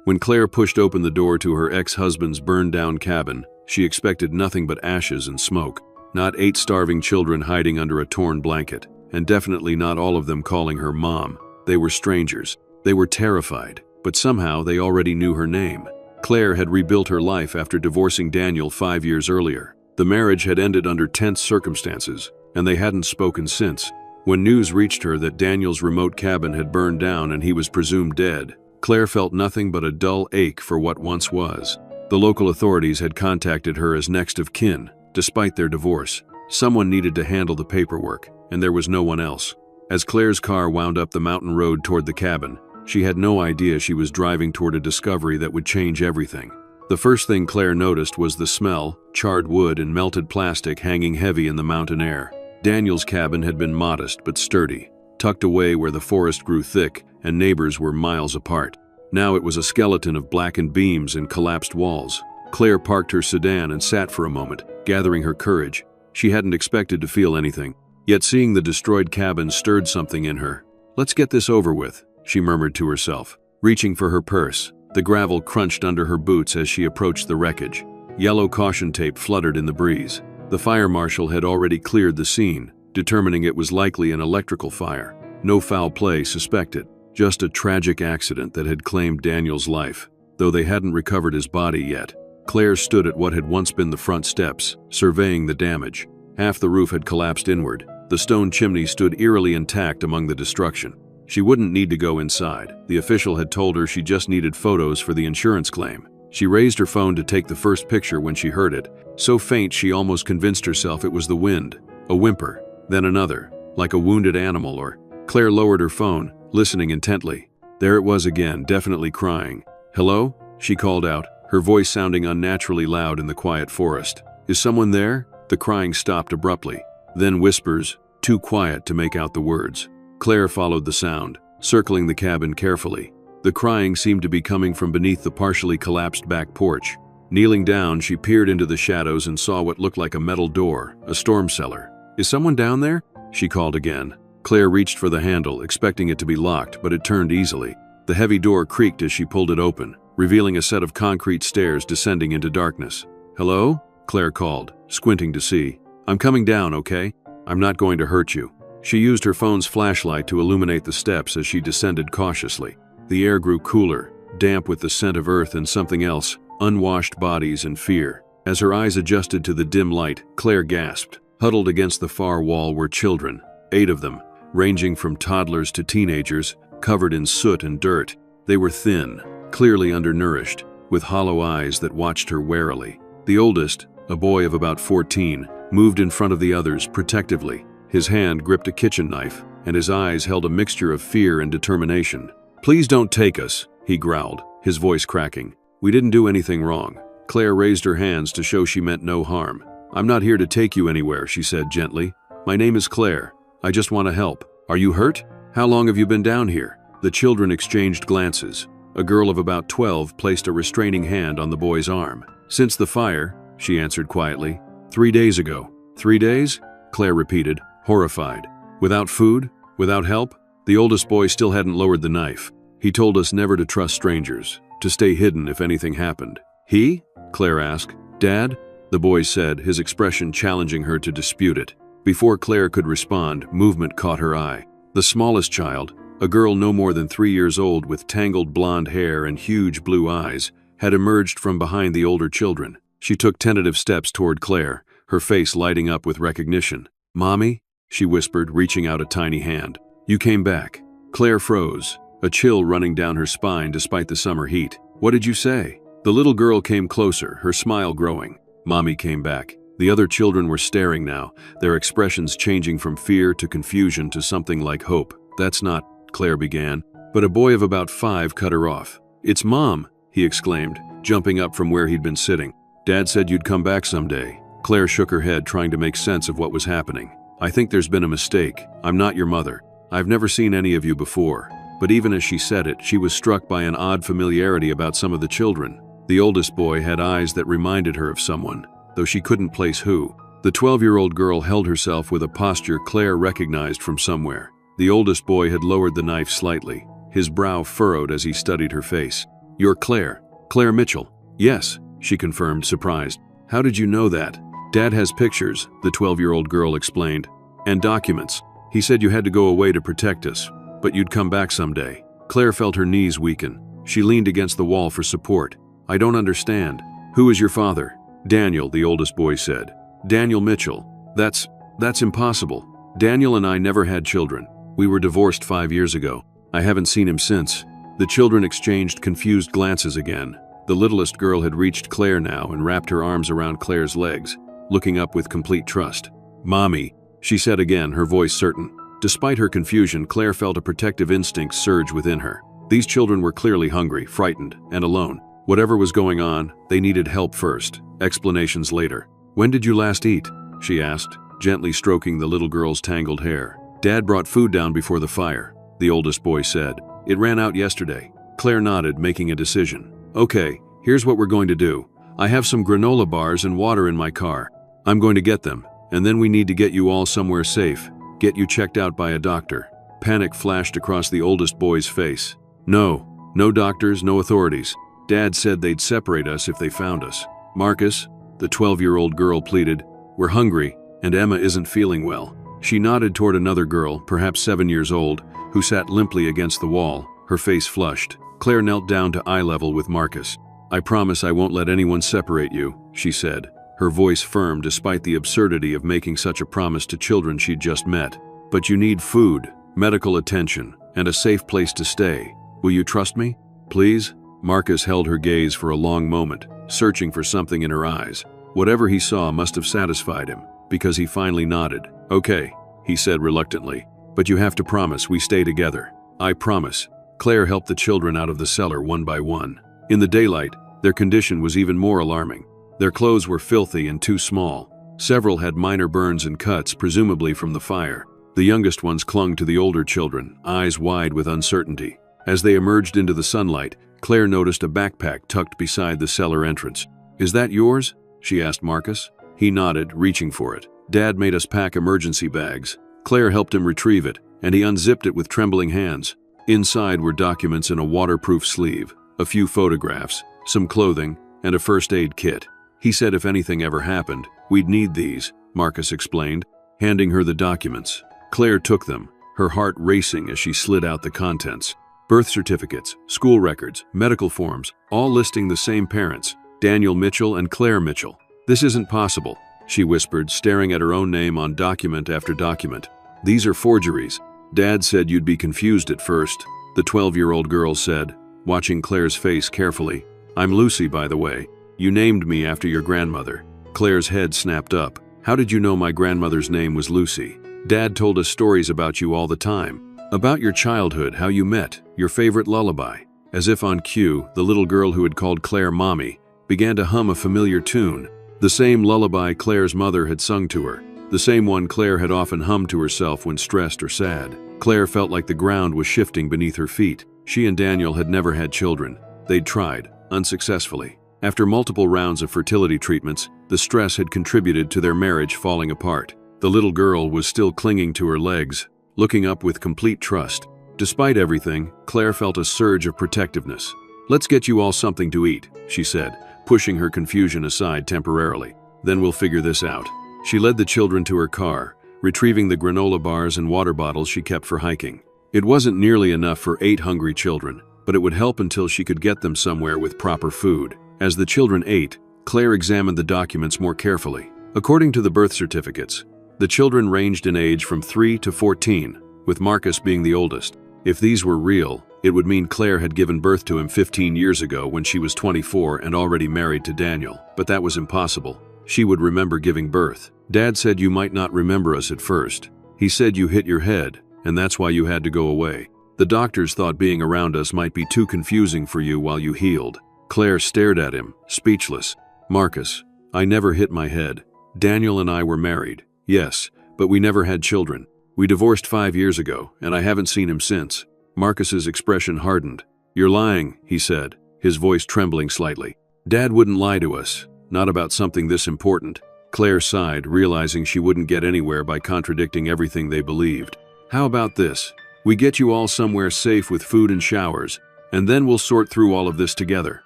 When Claire pushed open the door to her ex-husband's burned-down cabin, she expected nothing but ashes and smoke. Not 8 starving children hiding under a torn blanket, and definitely not all of them calling her mom. They were strangers. They were terrified, but somehow they already knew her name. Claire had rebuilt her life after divorcing Daniel 5 years earlier. The marriage had ended under tense circumstances, and they hadn't spoken since. When news reached her that Daniel's remote cabin had burned down and he was presumed dead, Claire felt nothing but a dull ache for what once was. The local authorities had contacted her as next of kin. Despite their divorce, someone needed to handle the paperwork, and there was no one else. As Claire's car wound up the mountain road toward the cabin, she had no idea she was driving toward a discovery that would change everything. The first thing Claire noticed was the smell, charred wood and melted plastic hanging heavy in the mountain air. Daniel's cabin had been modest but sturdy, tucked away where the forest grew thick and neighbors were miles apart. Now it was a skeleton of blackened beams and collapsed walls. Claire parked her sedan and sat for a moment, gathering her courage. She hadn't expected to feel anything, yet seeing the destroyed cabin stirred something in her. "Let's get this over with," she murmured to herself. Reaching for her purse, the gravel crunched under her boots as she approached the wreckage. Yellow caution tape fluttered in the breeze. The fire marshal had already cleared the scene, determining it was likely an electrical fire. No foul play suspected, just a tragic accident that had claimed Daniel's life. Though they hadn't recovered his body yet, Claire stood at what had once been the front steps, surveying the damage. Half the roof had collapsed inward. The stone chimney stood eerily intact among the destruction. She wouldn't need to go inside. The official had told her she just needed photos for the insurance claim. She raised her phone to take the first picture when she heard it, so faint she almost convinced herself it was the wind. A whimper, then another, like a wounded animal or... Claire lowered her phone, listening intently. There it was again, definitely crying. "Hello?" she called out, her voice sounding unnaturally loud in the quiet forest. "Is someone there?" The crying stopped abruptly. Then whispers, too quiet to make out the words. Claire followed the sound, circling the cabin carefully. The crying seemed to be coming from beneath the partially collapsed back porch. Kneeling down, she peered into the shadows and saw what looked like a metal door, a storm cellar. "Is someone down there?" she called again. Claire reached for the handle, expecting it to be locked, but it turned easily. The heavy door creaked as she pulled it open, revealing a set of concrete stairs descending into darkness. "Hello?" Claire called, squinting to see. "I'm coming down, okay? I'm not going to hurt you." She used her phone's flashlight to illuminate the steps as she descended cautiously. The air grew cooler, damp with the scent of earth and something else, unwashed bodies and fear. As her eyes adjusted to the dim light, Claire gasped. Huddled against the far wall were children, 8 of them, ranging from toddlers to teenagers, covered in soot and dirt. They were thin, clearly undernourished, with hollow eyes that watched her warily. The oldest, a boy of about 14, moved in front of the others protectively. His hand gripped a kitchen knife, and his eyes held a mixture of fear and determination. "Please don't take us," he growled, his voice cracking. "We didn't do anything wrong." Claire raised her hands to show she meant no harm. "I'm not here to take you anywhere," she said gently. "My name is Claire. I just want to help. Are you hurt? How long have you been down here?" The children exchanged glances. A girl of about 12 placed a restraining hand on the boy's arm. "Since the fire," she answered quietly. 3 days ago." 3 days? Claire repeated, horrified. "Without food? Without help?" The oldest boy still hadn't lowered the knife. "He told us never to trust strangers, to stay hidden if anything happened." "He?" Claire asked. "Dad?" the boy said, his expression challenging her to dispute it. Before Claire could respond, movement caught her eye. The smallest child, a girl no more than 3 years old with tangled blonde hair and huge blue eyes, had emerged from behind the older children. She took tentative steps toward Claire, her face lighting up with recognition. "Mommy?" she whispered, reaching out a tiny hand. "You came back." Claire froze, a chill running down her spine despite the summer heat. "What did you say?" The little girl came closer, her smile growing. "Mommy came back." The other children were staring now, their expressions changing from fear to confusion to something like hope. "That's not," Claire began, but a boy of about 5 cut her off. "It's Mom," he exclaimed, jumping up from where he'd been sitting. "Dad said you'd come back someday." Claire shook her head, trying to make sense of what was happening. "I think there's been a mistake. I'm not your mother. I've never seen any of you before." But even as she said it, she was struck by an odd familiarity about some of the children. The oldest boy had eyes that reminded her of someone, though she couldn't place who. The 12-year-old girl held herself with a posture Claire recognized from somewhere. The oldest boy had lowered the knife slightly, his brow furrowed as he studied her face. "You're Claire. Claire Mitchell." "Yes," she confirmed, surprised. "How did you know that?" "Dad has pictures," the 12-year-old girl explained. "And documents. He said you had to go away to protect us, but you'd come back someday." Claire felt her knees weaken. She leaned against the wall for support. "I don't understand. Who is your father?" "Daniel," the oldest boy said. "Daniel Mitchell." That's impossible. Daniel and I never had children. We were divorced 5 years ago. I haven't seen him since." The children exchanged confused glances again. The littlest girl had reached Claire now and wrapped her arms around Claire's legs, looking up with complete trust. "Mommy," she said again, her voice certain. Despite her confusion, Claire felt a protective instinct surge within her. These children were clearly hungry, frightened, and alone. Whatever was going on, they needed help first, explanations later. "When did you last eat?" she asked, gently stroking the little girl's tangled hair. "Dad brought food down before the fire," the oldest boy said. "It ran out yesterday." Claire nodded, making a decision. "Okay, here's what we're going to do. I have some granola bars and water in my car. I'm going to get them, and then we need to get you all somewhere safe. Get you checked out by a doctor." Panic flashed across the oldest boy's face. No doctors, no authorities. Dad said they'd separate us if they found us." "Marcus," the 12-year-old girl pleaded, "we're hungry, and Emma isn't feeling well." She nodded toward another girl, perhaps 7 years old, who sat limply against the wall, her face flushed. Claire knelt down to eye level with Marcus. "I promise I won't let anyone separate you," she said, her voice firm despite the absurdity of making such a promise to children she'd just met. "But you need food, medical attention, and a safe place to stay. Will you trust me? Please?" Marcus held her gaze for a long moment, searching for something in her eyes. Whatever he saw must have satisfied him, because he finally nodded. "Okay," he said reluctantly, "but you have to promise we stay together." "I promise." Claire helped the children out of the cellar one by one. In the daylight, their condition was even more alarming. Their clothes were filthy and too small. Several had minor burns and cuts, presumably from the fire. The youngest ones clung to the older children, eyes wide with uncertainty. As they emerged into the sunlight, Claire noticed a backpack tucked beside the cellar entrance. "Is that yours?" she asked Marcus. He nodded, reaching for it. "Dad made us pack emergency bags." Claire helped him retrieve it, and he unzipped it with trembling hands. Inside were documents in a waterproof sleeve, a few photographs, some clothing, and a first aid kit. He said if anything ever happened, we'd need these, Marcus explained, handing her the documents. Claire took them, her heart racing as she slid out the contents. Birth certificates, school records, medical forms, all listing the same parents, Daniel Mitchell and Claire Mitchell. "This isn't possible," she whispered, staring at her own name on document after document. "These are forgeries." "Dad said you'd be confused at first," the 12-year-old girl said, watching Claire's face carefully. "I'm Lucy, by the way. You named me after your grandmother." Claire's head snapped up. "How did you know my grandmother's name was Lucy?" "Dad told us stories about you all the time. About your childhood, how you met, your favorite lullaby." As if on cue, the little girl who had called Claire Mommy began to hum a familiar tune. The same lullaby Claire's mother had sung to her. The same one Claire had often hummed to herself when stressed or sad. Claire felt like the ground was shifting beneath her feet. She and Daniel had never had children. They'd tried, unsuccessfully. After multiple rounds of fertility treatments, the stress had contributed to their marriage falling apart. The little girl was still clinging to her legs, looking up with complete trust. Despite everything, Claire felt a surge of protectiveness. "Let's get you all something to eat," she said, pushing her confusion aside temporarily. "Then we'll figure this out." She led the children to her car, retrieving the granola bars and water bottles she kept for hiking. It wasn't nearly enough for 8 hungry children, but it would help until she could get them somewhere with proper food. As the children ate, Claire examined the documents more carefully. According to the birth certificates, the children ranged in age from 3 to 14, with Marcus being the oldest. If these were real, it would mean Claire had given birth to him 15 years ago when she was 24 and already married to Daniel, but that was impossible. She would remember giving birth. "Dad said you might not remember us at first. He said you hit your head, and that's why you had to go away. The doctors thought being around us might be too confusing for you while you healed." Claire stared at him, speechless. "Marcus, I never hit my head. Daniel and I were married, yes, but we never had children. We divorced 5 years ago, and I haven't seen him since." Marcus's expression hardened. "You're lying," he said, his voice trembling slightly. "Dad wouldn't lie to us, not about something this important." Claire sighed, realizing she wouldn't get anywhere by contradicting everything they believed. "How about this? We get you all somewhere safe with food and showers, and then we'll sort through all of this together.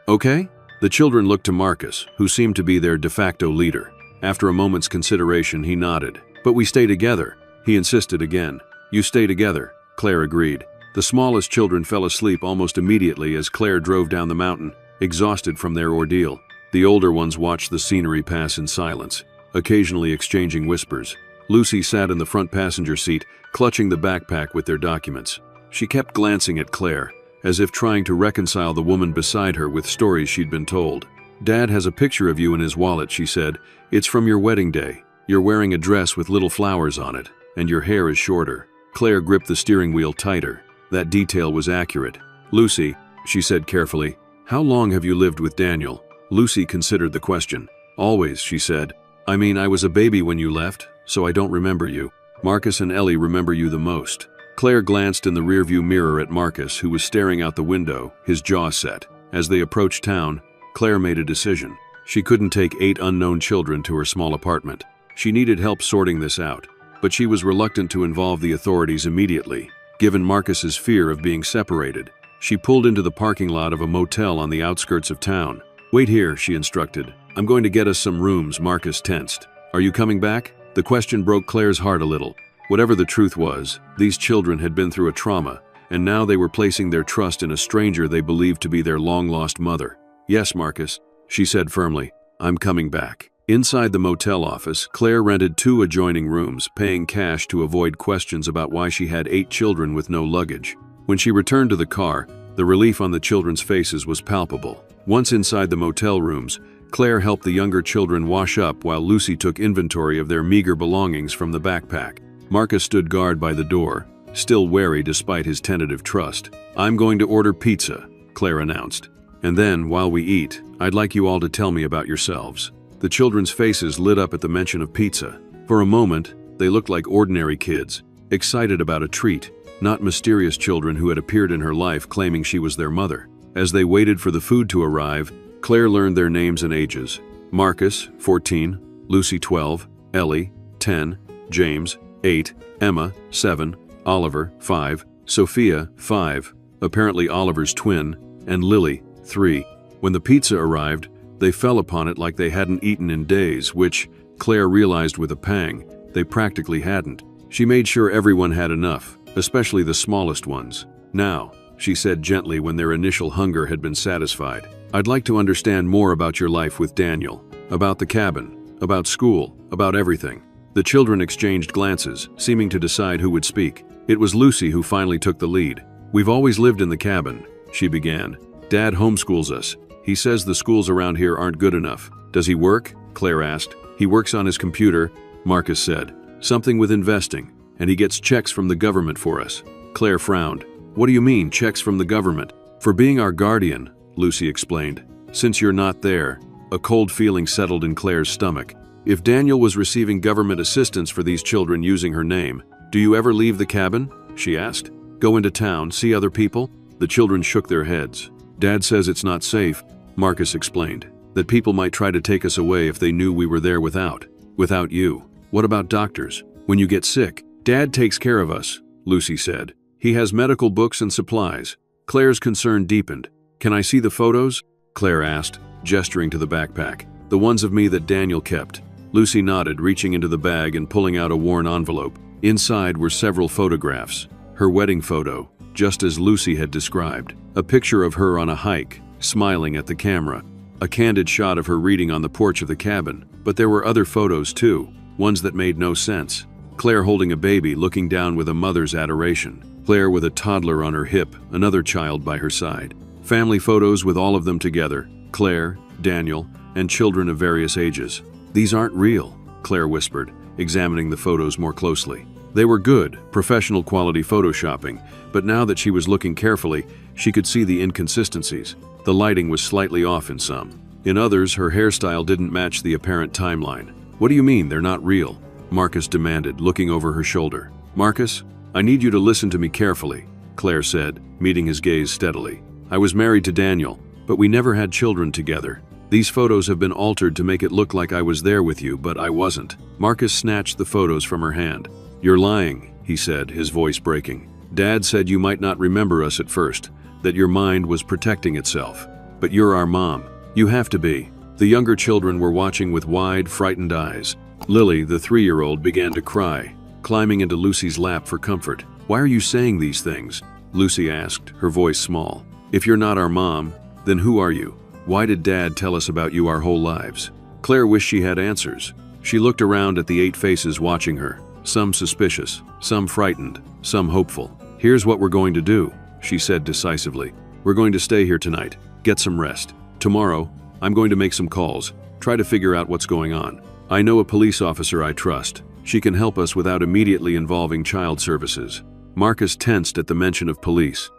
Okay? The children looked to Marcus, who seemed to be their de facto leader. After a moment's consideration, he nodded. But we stay together, he insisted again. You stay together, Claire agreed. The smallest children fell asleep almost immediately as Claire drove down the mountain, exhausted from their ordeal. The older ones watched the scenery pass in silence, occasionally exchanging whispers. Lucy sat in the front passenger seat, clutching the backpack with their documents. She kept glancing at Claire, as if trying to reconcile the woman beside her with stories she'd been told. Dad has a picture of you in his wallet, she said. It's from your wedding day. You're wearing a dress with little flowers on it, and your hair is shorter. Claire gripped the steering wheel tighter. That detail was accurate. Lucy, she said carefully, how long have you lived with Daniel? Lucy considered the question. Always, she said. I mean, I was a baby when you left, so I don't remember you. Marcus and Ellie remember you the most. Claire glanced in the rearview mirror at Marcus, who was staring out the window, his jaw set. As they approached town, Claire made a decision. She couldn't take 8 unknown children to her small apartment. She needed help sorting this out, but she was reluctant to involve the authorities immediately, given Marcus's fear of being separated. She pulled into the parking lot of a motel on the outskirts of town. Wait here, she instructed. I'm going to get us some rooms. Marcus tensed. Are you coming back? The question broke Claire's heart a little. Whatever the truth was, these children had been through a trauma, and now they were placing their trust in a stranger they believed to be their long-lost mother. Yes, Marcus, she said firmly. I'm coming back. Inside the motel office, Claire rented 2 adjoining rooms, paying cash to avoid questions about why she had 8 children with no luggage. When she returned to the car, the relief on the children's faces was palpable. Once inside the motel rooms, Claire helped the younger children wash up while Lucy took inventory of their meager belongings from the backpack. Marcus stood guard by the door, still wary despite his tentative trust. I'm going to order pizza, Claire announced. And then, while we eat, I'd like you all to tell me about yourselves. The children's faces lit up at the mention of pizza. For a moment, they looked like ordinary kids, excited about a treat, not mysterious children who had appeared in her life claiming she was their mother. As they waited for the food to arrive, Claire learned their names and ages. Marcus, 14, Lucy, 12, Ellie, 10, James, 8, Emma, 7, Oliver, 5, Sophia, 5, apparently Oliver's twin, and Lily, 3. When the pizza arrived, they fell upon it like they hadn't eaten in days, which, Claire realized with a pang, they practically hadn't. She made sure everyone had enough, especially the smallest ones. Now, she said gently when their initial hunger had been satisfied, I'd like to understand more about your life with Daniel, about the cabin, about school, about everything. The children exchanged glances, seeming to decide who would speak. It was Lucy who finally took the lead. We've always lived in the cabin, she began. Dad homeschools us. He says the schools around here aren't good enough. Does he work? Claire asked. He works on his computer, Marcus said. Something with investing, and he gets checks from the government for us. Claire frowned. What do you mean, checks from the government? For being our guardian, Lucy explained. Since you're not there, a cold feeling settled in Claire's stomach. If Daniel was receiving government assistance for these children using her name, do you ever leave the cabin? She asked. Go into town, see other people? The children shook their heads. Dad says it's not safe, Marcus explained. That people might try to take us away if they knew we were there without you. What about doctors? When you get sick, Dad takes care of us, Lucy said. He has medical books and supplies. Claire's concern deepened. Can I see the photos? Claire asked, gesturing to the backpack. The ones of me that Daniel kept. Lucy nodded, reaching into the bag and pulling out a worn envelope. Inside were several photographs. Her wedding photo, just as Lucy had described. A picture of her on a hike, smiling at the camera. A candid shot of her reading on the porch of the cabin. But there were other photos too, ones that made no sense. Claire holding a baby, looking down with a mother's adoration. Claire with a toddler on her hip, another child by her side. Family photos with all of them together, Claire, Daniel, and children of various ages. These aren't real, Claire whispered, examining the photos more closely. They were good, professional quality photoshopping, but now that she was looking carefully, she could see the inconsistencies. The lighting was slightly off in some. In others, her hairstyle didn't match the apparent timeline. What do you mean they're not real? Marcus demanded, looking over her shoulder. Marcus, I need you to listen to me carefully, Claire said, meeting his gaze steadily. I was married to Daniel, but we never had children together. These photos have been altered to make it look like I was there with you, but I wasn't. Marcus snatched the photos from her hand. You're lying, he said, his voice breaking. Dad said you might not remember us at first, that your mind was protecting itself. But you're our mom. You have to be. The younger children were watching with wide, frightened eyes. Lily, the 3-year-old, began to cry, climbing into Lucy's lap for comfort. "Why are you saying these things?" Lucy asked, her voice small. "If you're not our mom, then who are you? Why did Dad tell us about you our whole lives?" Claire wished she had answers. She looked around at the 8 faces watching her, some suspicious, some frightened, some hopeful. "Here's what we're going to do," she said decisively. "We're going to stay here tonight, get some rest. Tomorrow, I'm going to make some calls, try to figure out what's going on. I know a police officer I trust. She can help us without immediately involving child services." Marcus tensed at the mention of police.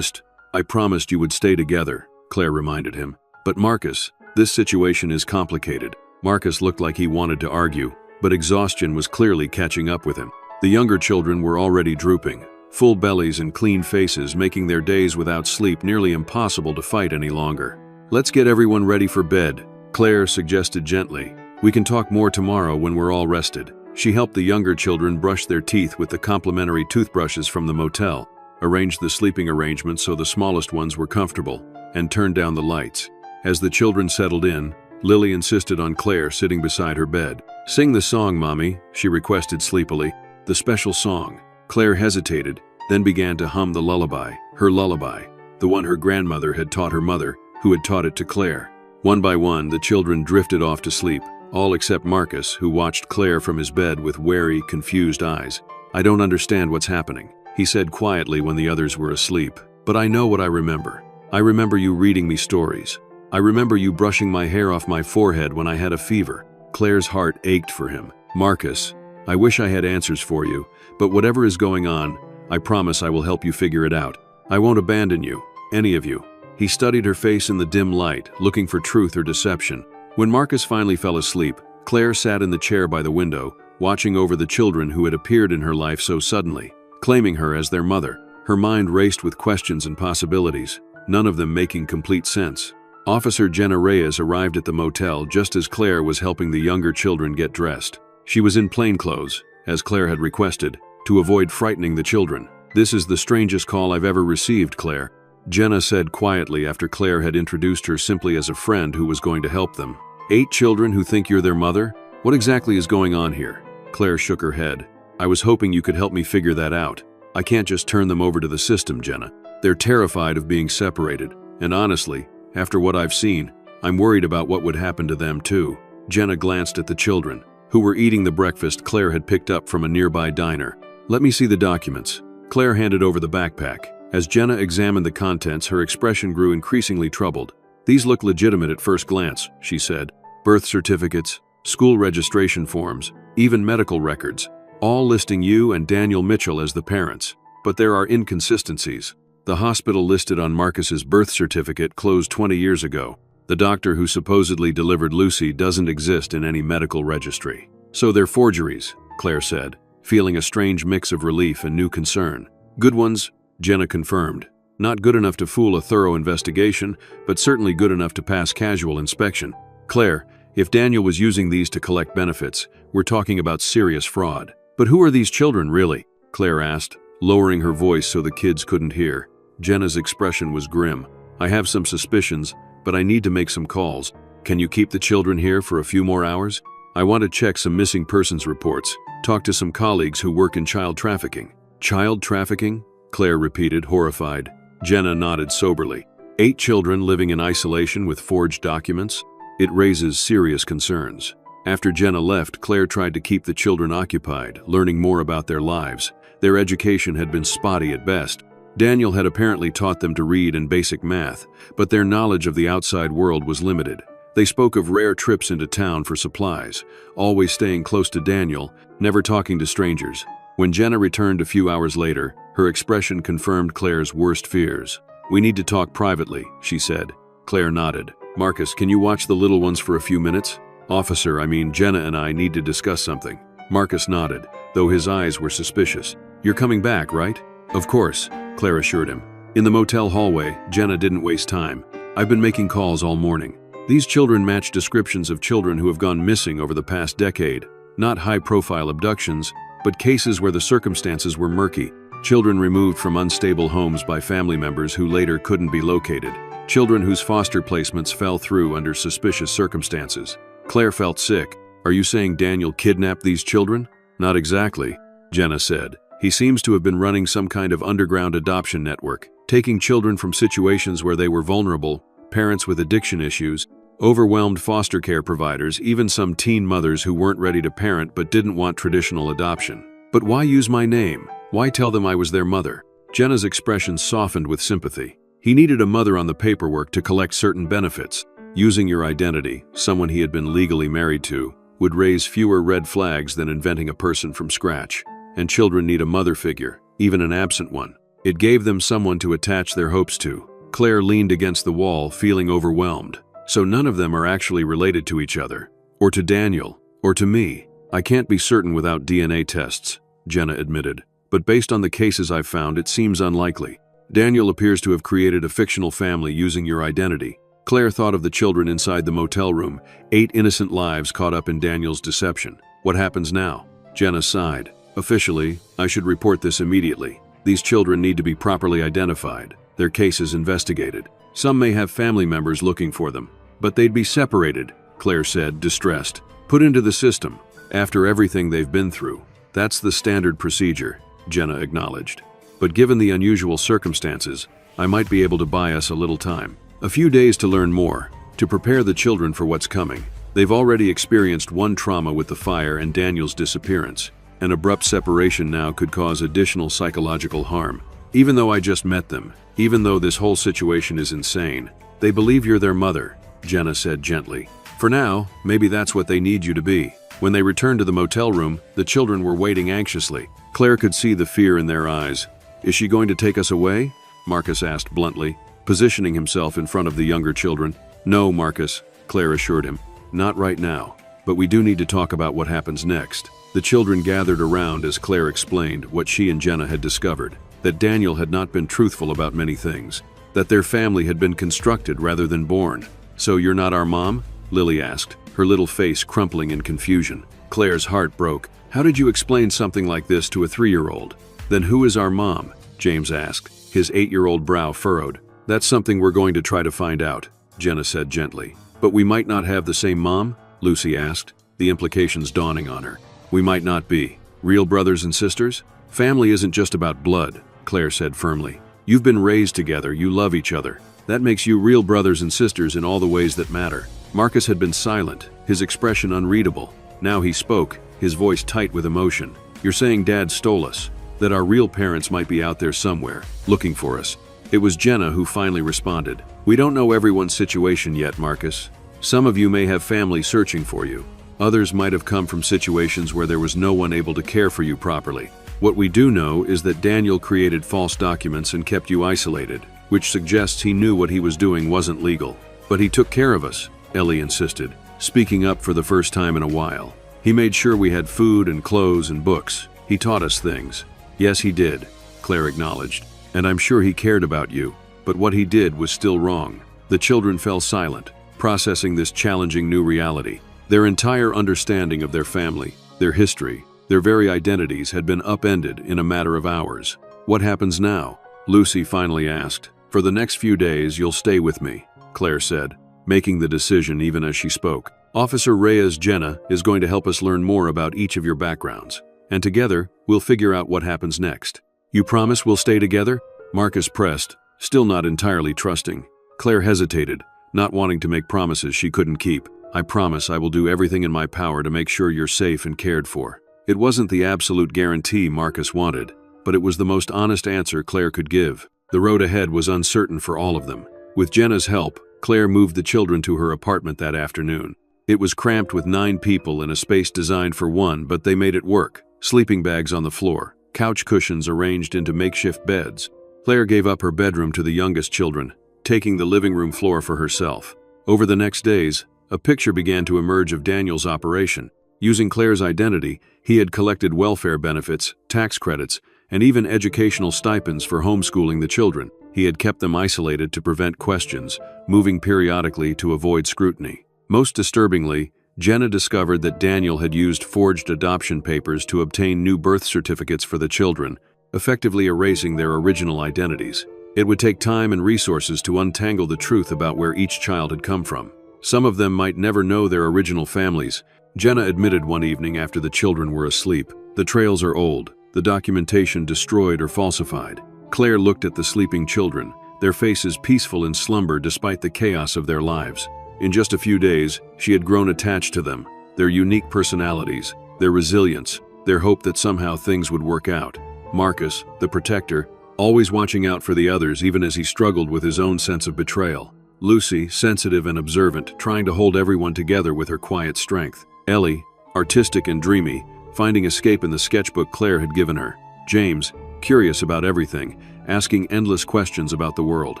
I promised you would stay together," Claire reminded him. "But Marcus, this situation is complicated." Marcus looked like he wanted to argue, but exhaustion was clearly catching up with him. The younger children were already drooping, full bellies and clean faces, making their days without sleep nearly impossible to fight any longer. "Let's get everyone ready for bed," Claire suggested gently. "We can talk more tomorrow when we're all rested." She helped the younger children brush their teeth with the complimentary toothbrushes from the motel, arranged the sleeping arrangements so the smallest ones were comfortable, and turned down the lights. As the children settled in, Lily insisted on Claire sitting beside her bed. "Sing the song, Mommy," she requested sleepily. The special song. Claire hesitated, then began to hum the lullaby, her lullaby, the one her grandmother had taught her mother, who had taught it to Claire. One by one, the children drifted off to sleep, all except Marcus, who watched Claire from his bed with wary, confused eyes. "I don't understand what's happening," he said quietly when the others were asleep. "But I know what I remember. I remember you reading me stories. I remember you brushing my hair off my forehead when I had a fever." Claire's heart ached for him. "Marcus, I wish I had answers for you, but whatever is going on, I promise I will help you figure it out. I won't abandon you, any of you." He studied her face in the dim light, looking for truth or deception. When Marcus finally fell asleep, Claire sat in the chair by the window, watching over the children who had appeared in her life so suddenly, claiming her as their mother. Her mind raced with questions and possibilities, none of them making complete sense. Officer Jenna Reyes arrived at the motel just as Claire was helping the younger children get dressed. She was in plainclothes, as Claire had requested, to avoid frightening the children. "This is the strangest call I've ever received, Claire," Jenna said quietly after Claire had introduced her simply as a friend who was going to help them. "8 children who think you're their mother? What exactly is going on here?" Claire shook her head. "I was hoping you could help me figure that out. I can't just turn them over to the system, Jenna. They're terrified of being separated, and honestly, after what I've seen, I'm worried about what would happen to them too." Jenna glanced at the children, who were eating the breakfast Claire had picked up from a nearby diner. "Let me see the documents." Claire handed over the backpack. As Jenna examined the contents, her expression grew increasingly troubled. "These look legitimate at first glance," she said. "Birth certificates, school registration forms, even medical records, all listing you and Daniel Mitchell as the parents. But there are inconsistencies. The hospital listed on Marcus's birth certificate closed 20 years ago. The doctor who supposedly delivered Lucy doesn't exist in any medical registry. So they're forgeries," Claire said, feeling a strange mix of relief and new concern. "Good ones," Jenna confirmed. "Not good enough to fool a thorough investigation, but certainly good enough to pass casual inspection." "Claire, if Daniel was using these to collect benefits, we're talking about serious fraud." "But who are these children, really?" Claire asked, lowering her voice so the kids couldn't hear. Jenna's expression was grim. "I have some suspicions, but I need to make some calls. Can you keep the children here for a few more hours? I want to check some missing persons reports, talk to some colleagues who work in child trafficking." "Child trafficking?" Claire repeated, horrified. Jenna nodded soberly. 8 children living in isolation with forged documents? It raises serious concerns. After Jenna left, Claire tried to keep the children occupied, learning more about their lives. Their education had been spotty at best. Daniel had apparently taught them to read and basic math, but their knowledge of the outside world was limited. They spoke of rare trips into town for supplies, always staying close to Daniel, never talking to strangers. When Jenna returned a few hours later, her expression confirmed Claire's worst fears. "We need to talk privately," she said. Claire nodded. "Marcus, can you watch the little ones for a few minutes?" Jenna and I need to discuss something." Marcus nodded, though his eyes were suspicious. "You're coming back, right?" "Of course," Claire assured him. In the motel hallway, Jenna didn't waste time. "I've been making calls all morning. These children match descriptions of children who have gone missing over the past decade. Not high-profile abductions, but cases where the circumstances were murky. Children removed from unstable homes by family members who later couldn't be located. Children whose foster placements fell through under suspicious circumstances. Claire felt sick. "Are you saying Daniel kidnapped these children?" "Not exactly," Jenna said. "He seems to have been running some kind of underground adoption network, taking children from situations where they were vulnerable, parents with addiction issues, overwhelmed foster care providers, even some teen mothers who weren't ready to parent but didn't want traditional adoption." "But why use my name? Why tell them I was their mother?" Jenna's expression softened with sympathy. "He needed a mother on the paperwork to collect certain benefits. Using your identity, someone he had been legally married to, would raise fewer red flags than inventing a person from scratch. And children need a mother figure, even an absent one. It gave them someone to attach their hopes to." Claire leaned against the wall, feeling overwhelmed. "So none of them are actually related to each other, or to Daniel, or to me." "I can't be certain without DNA tests," Jenna admitted. "But based on the cases I've found, it seems unlikely. Daniel appears to have created a fictional family using your identity." Claire thought of the children inside the motel room, 8 innocent lives caught up in Daniel's deception. "What happens now?" Jenna sighed. "Officially, I should report this immediately. These children need to be properly identified, their cases investigated. Some may have family members looking for them, but they'd be separated," Claire said, distressed. "Put into the system, after everything they've been through." "That's the standard procedure," Jenna acknowledged. "But given the unusual circumstances, I might be able to buy us a little time. A few days to learn more, to prepare the children for what's coming. They've already experienced one trauma with the fire and Daniel's disappearance. An abrupt separation now could cause additional psychological harm. Even though I just met them, even though this whole situation is insane, they believe you're their mother," Jenna said gently. "For now, maybe that's what they need you to be." When they returned to the motel room, the children were waiting anxiously. Claire could see the fear in their eyes. "Is she going to take us away?" Marcus asked bluntly, positioning himself in front of the younger children. "No, Marcus," Claire assured him. "Not right now. But we do need to talk about what happens next." The children gathered around as Claire explained what she and Jenna had discovered. That Daniel had not been truthful about many things. That their family had been constructed rather than born. "So you're not our mom?" Lily asked, her little face crumpling in confusion. Claire's heart broke. "How did you explain something like this to a 3-year-old? "Then who is our mom?" James asked, his 8-year-old brow furrowed. "That's something we're going to try to find out," Jenna said gently. "But we might not have the same mom?" Lucy asked, the implications dawning on her. "We might not be. Real brothers and sisters? Family isn't just about blood," Claire said firmly. "You've been raised together, you love each other. That makes you real brothers and sisters in all the ways that matter." Marcus had been silent, his expression unreadable. Now he spoke, his voice tight with emotion. "You're saying Dad stole us, that our real parents might be out there somewhere, looking for us." It was Jenna who finally responded. "We don't know everyone's situation yet, Marcus. Some of you may have family searching for you. Others might have come from situations where there was no one able to care for you properly. What we do know is that Daniel created false documents and kept you isolated, which suggests he knew what he was doing wasn't legal. But he took care of us," Ellie insisted, speaking up for the first time in a while. "He made sure we had food and clothes and books. He taught us things." "Yes, he did," Claire acknowledged. "And I'm sure he cared about you. But what he did was still wrong." The children fell silent, processing this challenging new reality. Their entire understanding of their family, their history, their very identities had been upended in a matter of hours. "What happens now?" Lucy finally asked. "For the next few days, you'll stay with me," Claire said, making the decision even as she spoke. "Officer Reyes Jenna is going to help us learn more about each of your backgrounds. And together, we'll figure out what happens next." "You promise we'll stay together?" Marcus pressed, still not entirely trusting. Claire hesitated, not wanting to make promises she couldn't keep. "I promise I will do everything in my power to make sure you're safe and cared for." It wasn't the absolute guarantee Marcus wanted, but it was the most honest answer Claire could give. The road ahead was uncertain for all of them. With Jenna's help, Claire moved the children to her apartment that afternoon. It was cramped with 9 people in a space designed for 1, but they made it work. Sleeping bags on the floor, couch cushions arranged into makeshift beds. Claire gave up her bedroom to the youngest children, taking the living room floor for herself. Over the next days, a picture began to emerge of Daniel's operation. Using Claire's identity, he had collected welfare benefits, tax credits, and even educational stipends for homeschooling the children. He had kept them isolated to prevent questions, moving periodically to avoid scrutiny. Most disturbingly, Jenna discovered that Daniel had used forged adoption papers to obtain new birth certificates for the children, effectively erasing their original identities. It would take time and resources to untangle the truth about where each child had come from. Some of them might never know their original families. Jenna admitted one evening after the children were asleep. The trails are old, the documentation destroyed or falsified. Claire looked at the sleeping children, their faces peaceful in slumber despite the chaos of their lives. In just a few days, she had grown attached to them, their unique personalities, their resilience, their hope that somehow things would work out. Marcus, the protector, always watching out for the others even as he struggled with his own sense of betrayal. Lucy, sensitive and observant, trying to hold everyone together with her quiet strength. Ellie, artistic and dreamy, finding escape in the sketchbook Claire had given her. James, curious about everything, asking endless questions about the world.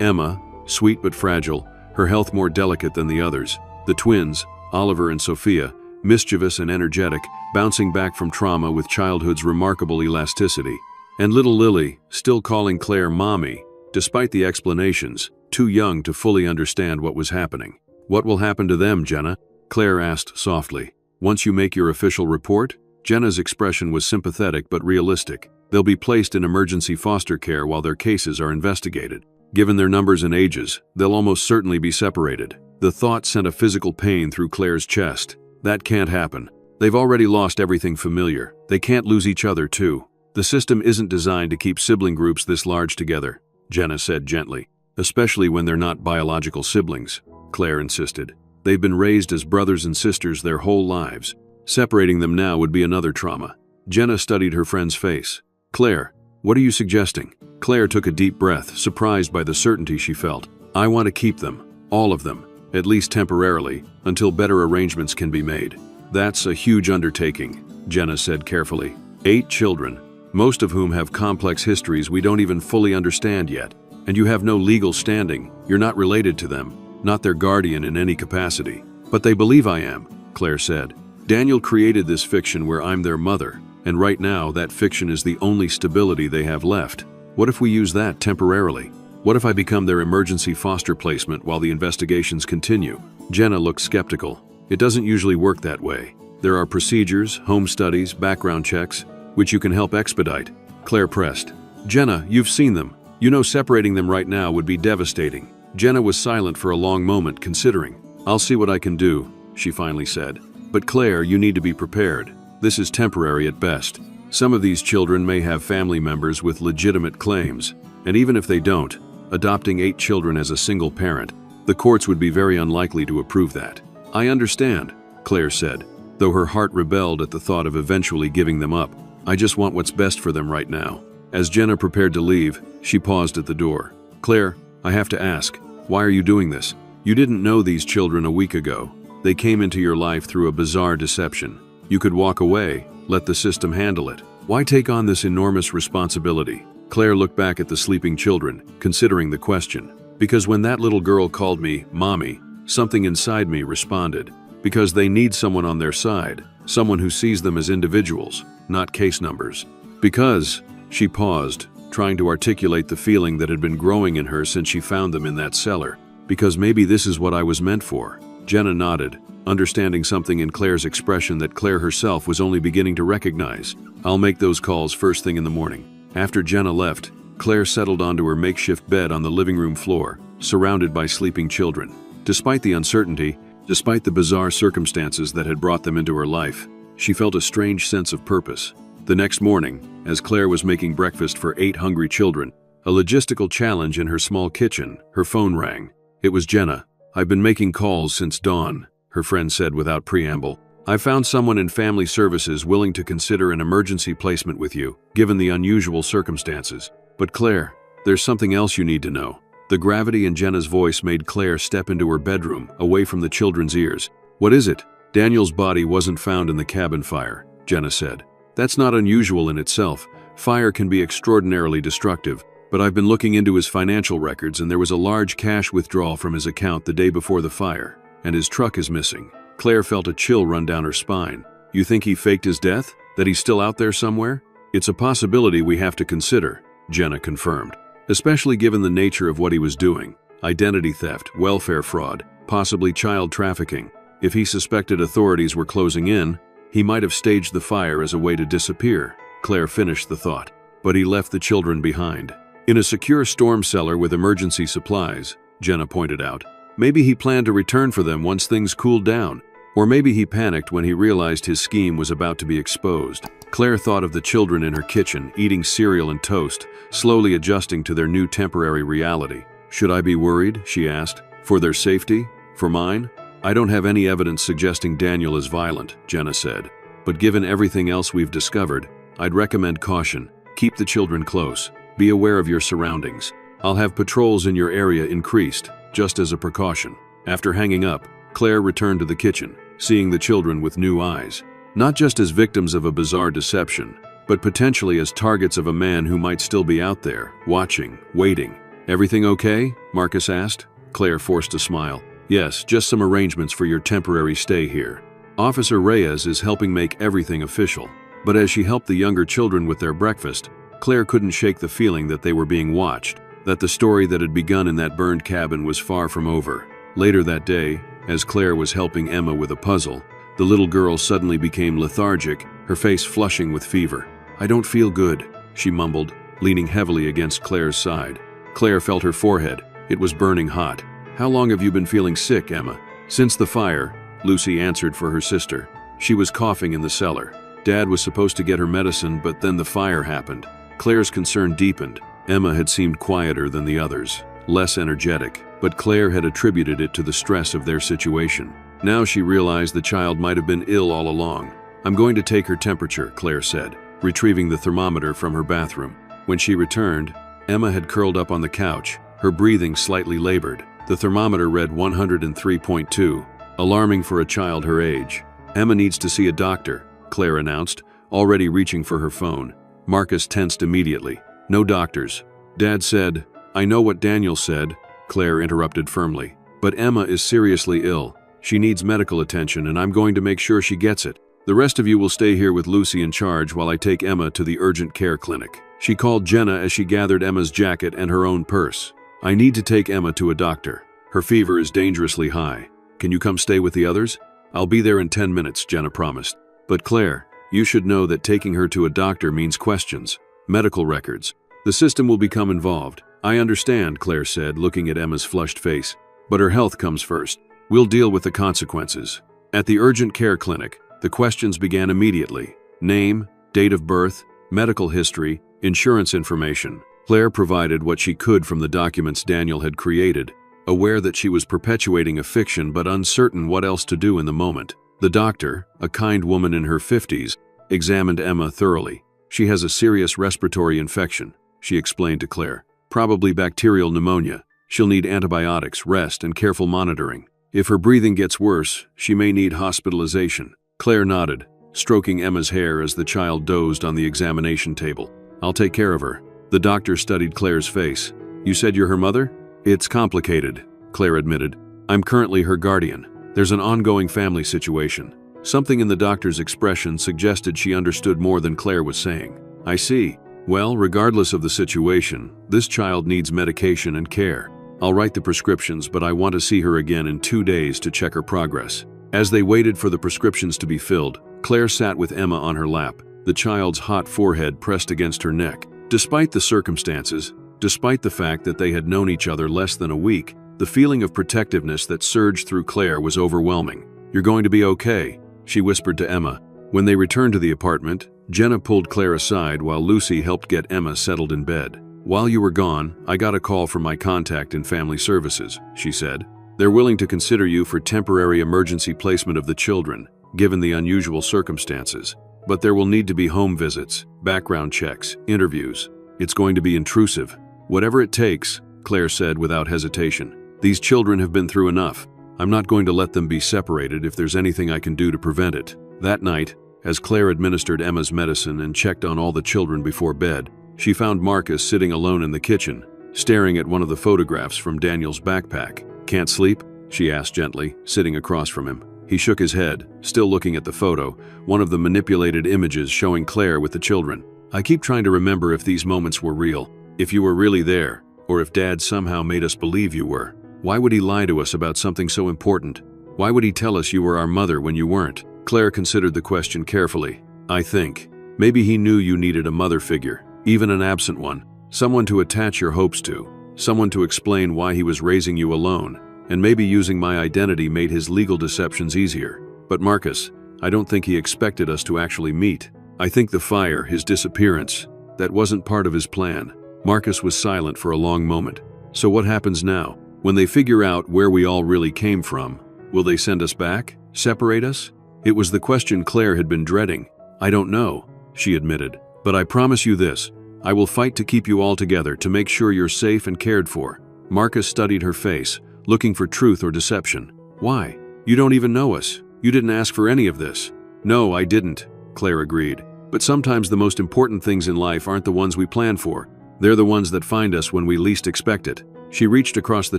Emma, sweet but fragile, her health more delicate than the others. The twins, Oliver and Sophia, mischievous and energetic, bouncing back from trauma with childhood's remarkable elasticity. And little Lily, still calling Claire Mommy, despite the explanations, too young to fully understand what was happening. "What will happen to them, Jenna?" Claire asked softly. "Once you make your official report?" Jenna's expression was sympathetic but realistic. "They'll be placed in emergency foster care while their cases are investigated. Given their numbers and ages, they'll almost certainly be separated." The thought sent a physical pain through Claire's chest. That can't happen. They've already lost everything familiar. They can't lose each other, too. The system isn't designed to keep sibling groups this large together, Jenna said gently. "Especially when they're not biological siblings," Claire insisted. "They've been raised as brothers and sisters their whole lives. Separating them now would be another trauma." Jenna studied her friend's face. "Claire, what are you suggesting?" Claire took a deep breath, surprised by the certainty she felt. "I want to keep them, all of them, at least temporarily, until better arrangements can be made." "That's a huge undertaking," Jenna said carefully. 8 children, most of whom have complex histories we don't even fully understand yet. And you have no legal standing, you're not related to them, not their guardian in any capacity. "But they believe I am," Claire said. "Daniel created this fiction where I'm their mother, and right now that fiction is the only stability they have left. What if we use that temporarily? What if I become their emergency foster placement while the investigations continue?" Jenna looked skeptical. "It doesn't usually work that way. There are procedures, home studies, background checks, which you can help expedite," Claire pressed. "Jenna, you've seen them. You know separating them right now would be devastating." Jenna was silent for a long moment, considering. "I'll see what I can do," she finally said. "But Claire, you need to be prepared. This is temporary at best. Some of these children may have family members with legitimate claims, and even if they don't, adopting 8 children as a single parent, the courts would be very unlikely to approve that." "I understand," Claire said, though her heart rebelled at the thought of eventually giving them up. "I just want what's best for them right now." As Jenna prepared to leave, she paused at the door. "Claire, I have to ask, why are you doing this? You didn't know these children a week ago. They came into your life through a bizarre deception. You could walk away, let the system handle it. Why take on this enormous responsibility?" Claire looked back at the sleeping children, considering the question. "Because when that little girl called me Mommy, something inside me responded. Because they need someone on their side, someone who sees them as individuals, not case numbers. Because," she paused, trying to articulate the feeling that had been growing in her since she found them in that cellar. "Because maybe this is what I was meant for." Jenna nodded, understanding something in Claire's expression that Claire herself was only beginning to recognize. "I'll make those calls first thing in the morning." After Jenna left, Claire settled onto her makeshift bed on the living room floor, surrounded by sleeping children. Despite the uncertainty, despite the bizarre circumstances that had brought them into her life, she felt a strange sense of purpose. The next morning, as Claire was making breakfast for 8 hungry children, a logistical challenge in her small kitchen, her phone rang. It was Jenna. "I've been making calls since dawn," her friend said without preamble. "I found someone in family services willing to consider an emergency placement with you, given the unusual circumstances. But Claire, there's something else you need to know." The gravity in Jenna's voice made Claire step into her bedroom, away from the children's ears. "What is it?" "Daniel's body wasn't found in the cabin fire," Jenna said. "That's not unusual in itself. Fire can be extraordinarily destructive, but I've been looking into his financial records and there was a large cash withdrawal from his account the day before the fire, and his truck is missing." Claire felt a chill run down her spine. "You think he faked his death? That he's still out there somewhere?" "It's a possibility we have to consider," Jenna confirmed. "Especially given the nature of what he was doing. Identity theft, welfare fraud, possibly child trafficking. If he suspected authorities were closing in, he might have staged the fire as a way to disappear." Claire finished the thought. but he left the children behind. In a secure storm cellar with emergency supplies, Jenna pointed out. Maybe he planned to return for them once things cooled down. Or maybe he panicked when he realized his scheme was about to be exposed. Claire thought of the children in her kitchen, eating cereal and toast, slowly adjusting to their new temporary reality. Should I be worried, she asked, for their safety? For mine? I don't have any evidence suggesting Daniel is violent, Jenna said. But given everything else we've discovered, I'd recommend caution. Keep the children close. Be aware of your surroundings. I'll have patrols in your area increased, just as a precaution. After hanging up, Claire returned to the kitchen, seeing the children with new eyes. Not just as victims of a bizarre deception, but potentially as targets of a man who might still be out there, watching, waiting. Everything okay? Marcus asked. Claire forced a smile. Yes, just some arrangements for your temporary stay here. Officer Reyes is helping make everything official. But as she helped the younger children with their breakfast, Claire couldn't shake the feeling that they were being watched, that the story that had begun in that burned cabin was far from over. Later that day, as Claire was helping Emma with a puzzle, the little girl suddenly became lethargic, her face flushing with fever. I don't feel good, she mumbled, leaning heavily against Claire's side. Claire felt her forehead. It was burning hot. How long have you been feeling sick, Emma? Since the fire, Lucy answered for her sister. She was coughing in the cellar. Dad was supposed to get her medicine, but then the fire happened. Claire's concern deepened. Emma had seemed quieter than the others, less energetic, but Claire had attributed it to the stress of their situation. Now she realized the child might have been ill all along. I'm going to take her temperature, Claire said, retrieving the thermometer from her bathroom. When she returned, Emma had curled up on the couch, her breathing slightly labored. The thermometer read 103.2, alarming for a child her age. Emma needs to see a doctor, Claire announced, already reaching for her phone. Marcus tensed immediately. No doctors. Dad said, I know what Daniel said, Claire interrupted firmly. But Emma is seriously ill. She needs medical attention, and I'm going to make sure she gets it. The rest of you will stay here with Lucy in charge while I take Emma to the urgent care clinic. She called Jenna as she gathered Emma's jacket and her own purse. I need to take Emma to a doctor. Her fever is dangerously high. Can you come stay with the others? I'll be there in 10 minutes, Jenna promised. But Claire, you should know that taking her to a doctor means questions, medical records. The system will become involved. I understand, Claire said, looking at Emma's flushed face. But her health comes first. We'll deal with the consequences. At the urgent care clinic, the questions began immediately. Name, date of birth, medical history, insurance information. Claire provided what she could from the documents Daniel had created, aware that she was perpetuating a fiction but uncertain what else to do in the moment. The doctor, a kind woman in her 50s, examined Emma thoroughly. She has a serious respiratory infection, she explained to Claire. Probably bacterial pneumonia. She'll need antibiotics, rest, and careful monitoring. If her breathing gets worse, she may need hospitalization. Claire nodded, stroking Emma's hair as the child dozed on the examination table. I'll take care of her. The doctor studied Claire's face. You said you're her mother? It's complicated, Claire admitted. I'm currently her guardian. There's an ongoing family situation. Something in the doctor's expression suggested she understood more than Claire was saying. I see. Well, regardless of the situation, this child needs medication and care. I'll write the prescriptions, but I want to see her again in 2 days to check her progress. As they waited for the prescriptions to be filled, Claire sat with Emma on her lap, the child's hot forehead pressed against her neck. Despite the circumstances, despite the fact that they had known each other less than a week, the feeling of protectiveness that surged through Claire was overwhelming. You're going to be okay, she whispered to Emma. When they returned to the apartment, Jenna pulled Claire aside while Lucy helped get Emma settled in bed. While you were gone, I got a call from my contact in family services, she said. They're willing to consider you for temporary emergency placement of the children, given the unusual circumstances. But there will need to be home visits, background checks, interviews. It's going to be intrusive. Whatever it takes, Claire said without hesitation. These children have been through enough. I'm not going to let them be separated if there's anything I can do to prevent it. That night, as Claire administered Emma's medicine and checked on all the children before bed, she found Marcus sitting alone in the kitchen, staring at one of the photographs from Daniel's backpack. Can't sleep? She asked gently, sitting across from him. He shook his head, still looking at the photo, one of the manipulated images showing Claire with the children. I keep trying to remember if these moments were real, if you were really there, or if Dad somehow made us believe you were. Why would he lie to us about something so important? Why would he tell us you were our mother when you weren't? Claire considered the question carefully. I think. Maybe he knew you needed a mother figure. even an absent one, someone to attach your hopes to, someone to explain why he was raising you alone, and maybe using my identity made his legal deceptions easier. But Marcus, I don't think he expected us to actually meet. I think the fire, his disappearance, that wasn't part of his plan." Marcus was silent for a long moment. "So what happens now? When they figure out where we all really came from, will they send us back? Separate us?" It was the question Claire had been dreading. "I don't know," she admitted. "But I promise you this, I will fight to keep you all together, to make sure you're safe and cared for." Marcus studied her face, looking for truth or deception. "Why? You don't even know us. You didn't ask for any of this." "No, I didn't," Claire agreed. "But sometimes the most important things in life aren't the ones we plan for. They're the ones that find us when we least expect it." She reached across the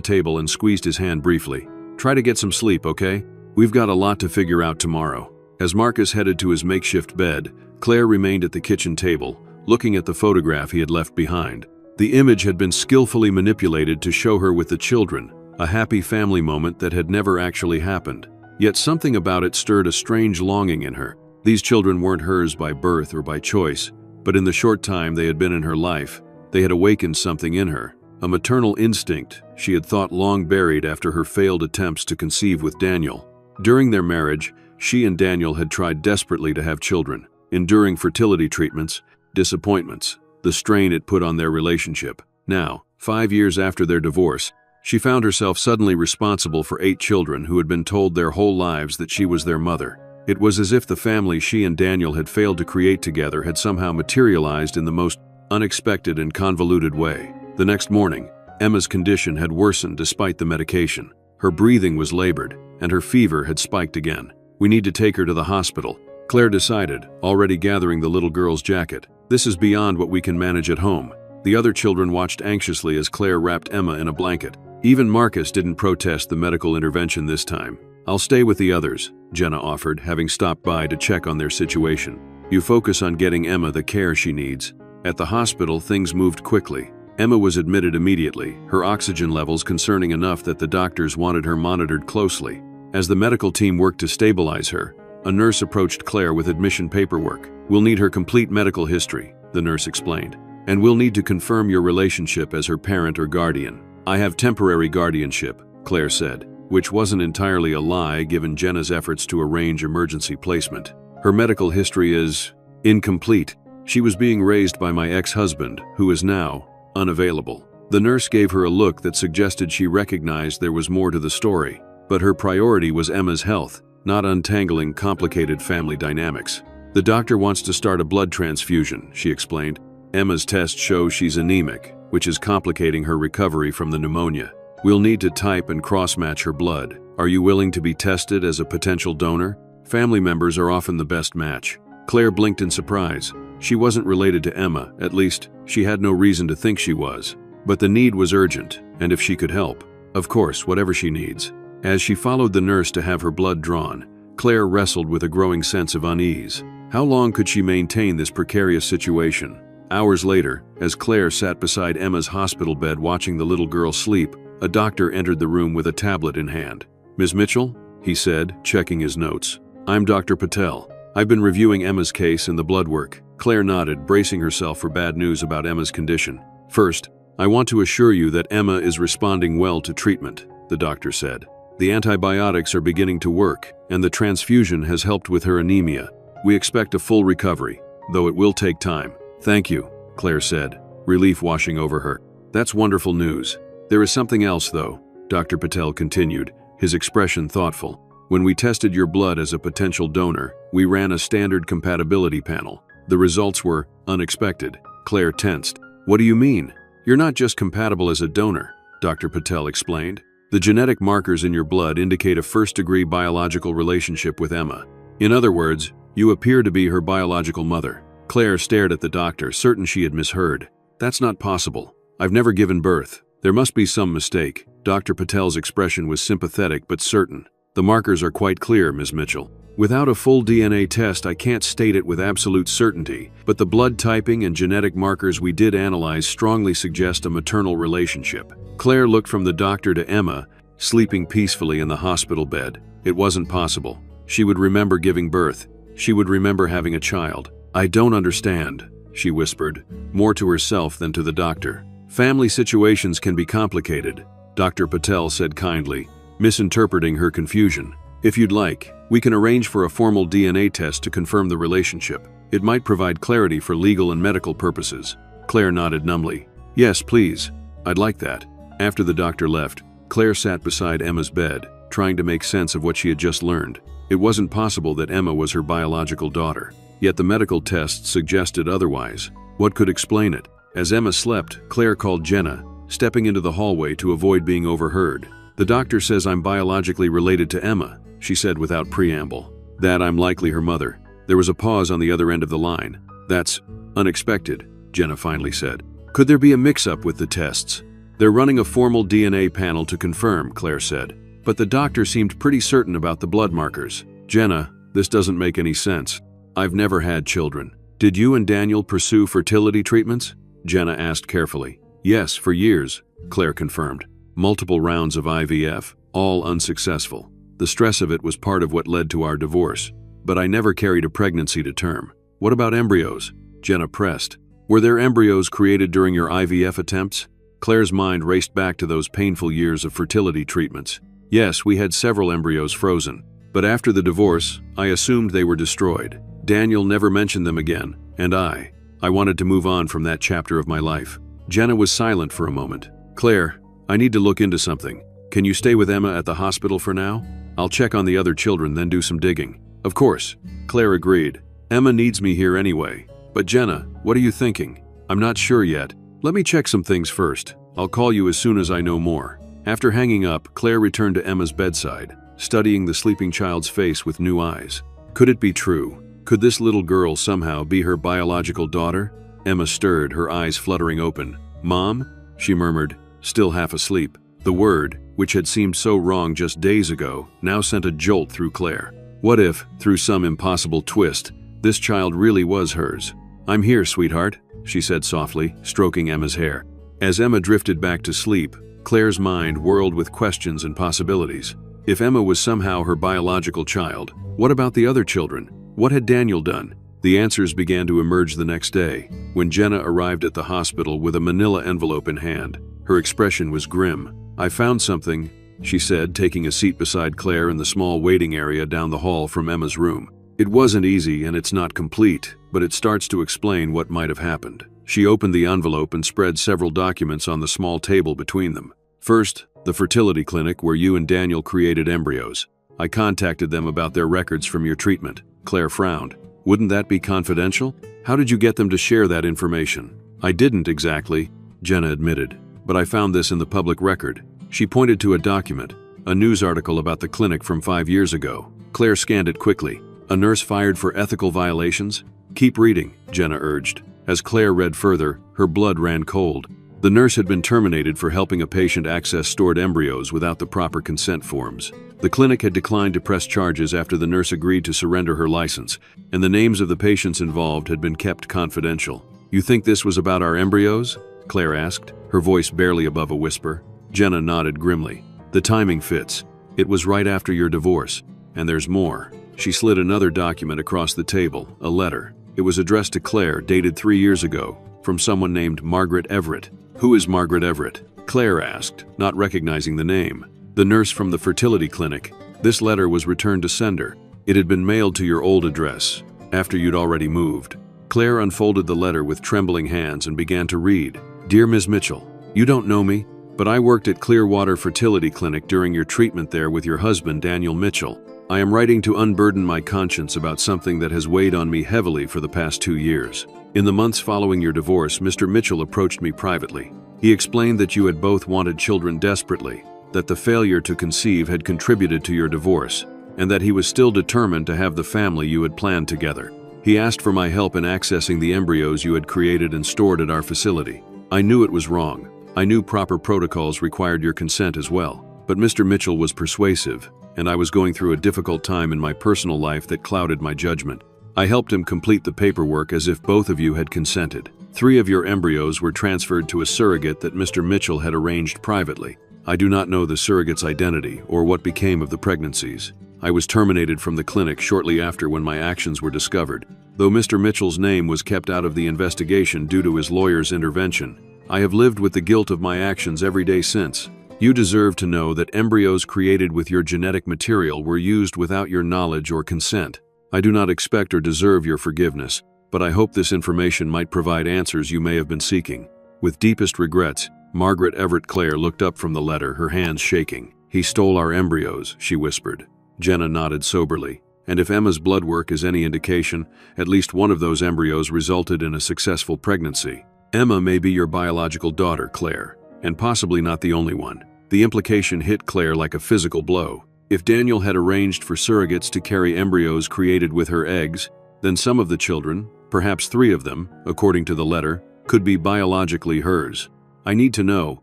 table and squeezed his hand briefly. "Try to get some sleep, okay? We've got a lot to figure out tomorrow." As Marcus headed to his makeshift bed, Claire remained at the kitchen table, looking at the photograph he had left behind. The image had been skillfully manipulated to show her with the children, a happy family moment that had never actually happened. Yet something about it stirred a strange longing in her. These children weren't hers by birth or by choice, but in the short time they had been in her life, they had awakened something in her, a maternal instinct she had thought long buried after her failed attempts to conceive with Daniel. During their marriage, she and Daniel had tried desperately to have children, enduring fertility treatments, disappointments, the strain it put on their relationship. Now, 5 years after their divorce, she found herself suddenly responsible for 8 children who had been told their whole lives that she was their mother. It was as if the family she and Daniel had failed to create together had somehow materialized in the most unexpected and convoluted way. The next morning, Emma's condition had worsened despite the medication. Her breathing was labored, and her fever had spiked again. "We need to take her to the hospital," Claire decided, already gathering the little girl's jacket. "This is beyond what we can manage at home." The other children watched anxiously as Claire wrapped Emma in a blanket. Even Marcus didn't protest the medical intervention this time. "I'll stay with the others," Jenna offered, having stopped by to check on their situation. "You focus on getting Emma the care she needs." At the hospital, things moved quickly. Emma was admitted immediately, her oxygen levels concerning enough that the doctors wanted her monitored closely. As the medical team worked to stabilize her, a nurse approached Claire with admission paperwork. "We'll need her complete medical history," the nurse explained. "And we'll need to confirm your relationship as her parent or guardian." "I have temporary guardianship," Claire said, which wasn't entirely a lie given Jenna's efforts to arrange emergency placement. "Her medical history is incomplete. She was being raised by my ex-husband, who is now unavailable." The nurse gave her a look that suggested she recognized there was more to the story, but her priority was Emma's health, not untangling complicated family dynamics. "The doctor wants to start a blood transfusion," she explained. "Emma's tests show she's anemic, which is complicating her recovery from the pneumonia. We'll need to type and cross-match her blood. Are you willing to be tested as a potential donor? Family members are often the best match." Claire blinked in surprise. She wasn't related to Emma, at least, she had no reason to think she was. But the need was urgent, and if she could help, of course, whatever she needs. As she followed the nurse to have her blood drawn, Claire wrestled with a growing sense of unease. How long could she maintain this precarious situation? Hours later, as Claire sat beside Emma's hospital bed watching the little girl sleep, a doctor entered the room with a tablet in hand. "Ms. Mitchell?" he said, checking his notes. "I'm Dr. Patel. I've been reviewing Emma's case and the blood work." Claire nodded, bracing herself for bad news about Emma's condition. "First, I want to assure you that Emma is responding well to treatment," the doctor said. "The antibiotics are beginning to work, and the transfusion has helped with her anemia. We expect a full recovery, though it will take time." "Thank you," Claire said, relief washing over her. "That's wonderful news. There is something else, though," Dr. Patel continued, his expression thoughtful. "When we tested your blood as a potential donor, we ran a standard compatibility panel. The results were unexpected." Claire tensed. "What do you mean?" "You're not just compatible as a donor," Dr. Patel explained. "The genetic markers in your blood indicate a first-degree biological relationship with Emma. In other words, you appear to be her biological mother." Claire stared at the doctor, certain she had misheard. "That's not possible. I've never given birth. There must be some mistake." Dr. Patel's expression was sympathetic but certain. "The markers are quite clear, Ms. Mitchell. Without a full DNA test, I can't state it with absolute certainty, but the blood typing and genetic markers we did analyze strongly suggest a maternal relationship." Claire looked from the doctor to Emma, sleeping peacefully in the hospital bed. It wasn't possible. She would remember giving birth. She would remember having a child. "I don't understand," she whispered, more to herself than to the doctor. Family situations can be complicated, Dr. Patel said kindly, misinterpreting her confusion. If you'd like, we can arrange for a formal DNA test to confirm the relationship. It might provide clarity for legal and medical purposes. Claire nodded numbly. Yes, please. I'd like that. After the doctor left, Claire sat beside Emma's bed, trying to make sense of what she had just learned. It wasn't possible that Emma was her biological daughter. Yet the medical tests suggested otherwise. What could explain it? As Emma slept, Claire called Jenna, stepping into the hallway to avoid being overheard. The doctor says I'm biologically related to Emma, she said without preamble. That I'm likely her mother. There was a pause on the other end of the line. That's unexpected, Jenna finally said. Could there be a mix-up with the tests? They're running a formal DNA panel to confirm, Claire said. But the doctor seemed pretty certain about the blood markers. Jenna, this doesn't make any sense. I've never had children. Did you and Daniel pursue fertility treatments? Jenna asked carefully. Yes, for years, Claire confirmed. Multiple rounds of IVF, all unsuccessful. The stress of it was part of what led to our divorce. But I never carried a pregnancy to term. What about embryos? Jenna pressed. Were there embryos created during your IVF attempts? Claire's mind raced back to those painful years of fertility treatments. Yes, we had several embryos frozen. But after the divorce, I assumed they were destroyed. Daniel never mentioned them again, and I wanted to move on from that chapter of my life. Jenna was silent for a moment. Claire, I need to look into something. Can you stay with Emma at the hospital for now? I'll check on the other children, then do some digging. Of course, Claire agreed. Emma needs me here anyway. But Jenna, what are you thinking? I'm not sure yet. Let me check some things first. I'll call you as soon as I know more. After hanging up, Claire returned to Emma's bedside, studying the sleeping child's face with new eyes. Could it be true? Could this little girl somehow be her biological daughter? Emma stirred, her eyes fluttering open. Mom? She murmured, still half asleep. The word, which had seemed so wrong just days ago, now sent a jolt through Claire. What if, through some impossible twist, this child really was hers? I'm here, sweetheart, she said softly, stroking Emma's hair. As Emma drifted back to sleep, Claire's mind whirled with questions and possibilities. If Emma was somehow her biological child, what about the other children? What had Daniel done? The answers began to emerge the next day, when Jenna arrived at the hospital with a manila envelope in hand. Her expression was grim. I found something, she said, taking a seat beside Claire in the small waiting area down the hall from Emma's room. It wasn't easy and it's not complete, but it starts to explain what might have happened. She opened the envelope and spread several documents on the small table between them. First, the fertility clinic where you and Daniel created embryos. I contacted them about their records from your treatment. Claire frowned. Wouldn't that be confidential? How did you get them to share that information? I didn't exactly, Jenna admitted, but I found this in the public record. She pointed to a document, a news article about the clinic from 5 years ago. Claire scanned it quickly. A nurse fired for ethical violations? Keep reading, Jenna urged. As Claire read further, her blood ran cold. The nurse had been terminated for helping a patient access stored embryos without the proper consent forms. The clinic had declined to press charges after the nurse agreed to surrender her license, and the names of the patients involved had been kept confidential. You think this was about our embryos? Claire asked, her voice barely above a whisper. Jenna nodded grimly. The timing fits. It was right after your divorce. And there's more. She slid another document across the table, a letter. It was addressed to Claire, dated 3 years ago, from someone named Margaret Everett. Who is Margaret Everett? Claire asked, not recognizing the name. The nurse from the fertility clinic. This letter was returned to sender. It had been mailed to your old address, after you'd already moved. Claire unfolded the letter with trembling hands and began to read. Dear Ms. Mitchell, you don't know me, but I worked at Clearwater Fertility Clinic during your treatment there with your husband, Daniel Mitchell. I am writing to unburden my conscience about something that has weighed on me heavily for the past 2 years. In the months following your divorce, Mr. Mitchell approached me privately. He explained that you had both wanted children desperately, that the failure to conceive had contributed to your divorce, and that he was still determined to have the family you had planned together. He asked for my help in accessing the embryos you had created and stored at our facility. I knew it was wrong. I knew proper protocols required your consent as well. But Mr. Mitchell was persuasive, and I was going through a difficult time in my personal life that clouded my judgment. I helped him complete the paperwork as if both of you had consented. 3 of your embryos were transferred to a surrogate that Mr. Mitchell had arranged privately. I do not know the surrogate's identity or what became of the pregnancies. I was terminated from the clinic shortly after when my actions were discovered. Though Mr. Mitchell's name was kept out of the investigation due to his lawyer's intervention, I have lived with the guilt of my actions every day since. You deserve to know that embryos created with your genetic material were used without your knowledge or consent. I do not expect or deserve your forgiveness, but I hope this information might provide answers you may have been seeking. With deepest regrets, Margaret Everett Clare looked up from the letter, her hands shaking. He stole our embryos, she whispered. Jenna nodded soberly. And if Emma's blood work is any indication, at least one of those embryos resulted in a successful pregnancy. Emma may be your biological daughter, Claire, and possibly not the only one. The implication hit Claire like a physical blow. If Daniel had arranged for surrogates to carry embryos created with her eggs, then some of the children, perhaps 3 of them, according to the letter, could be biologically hers. I need to know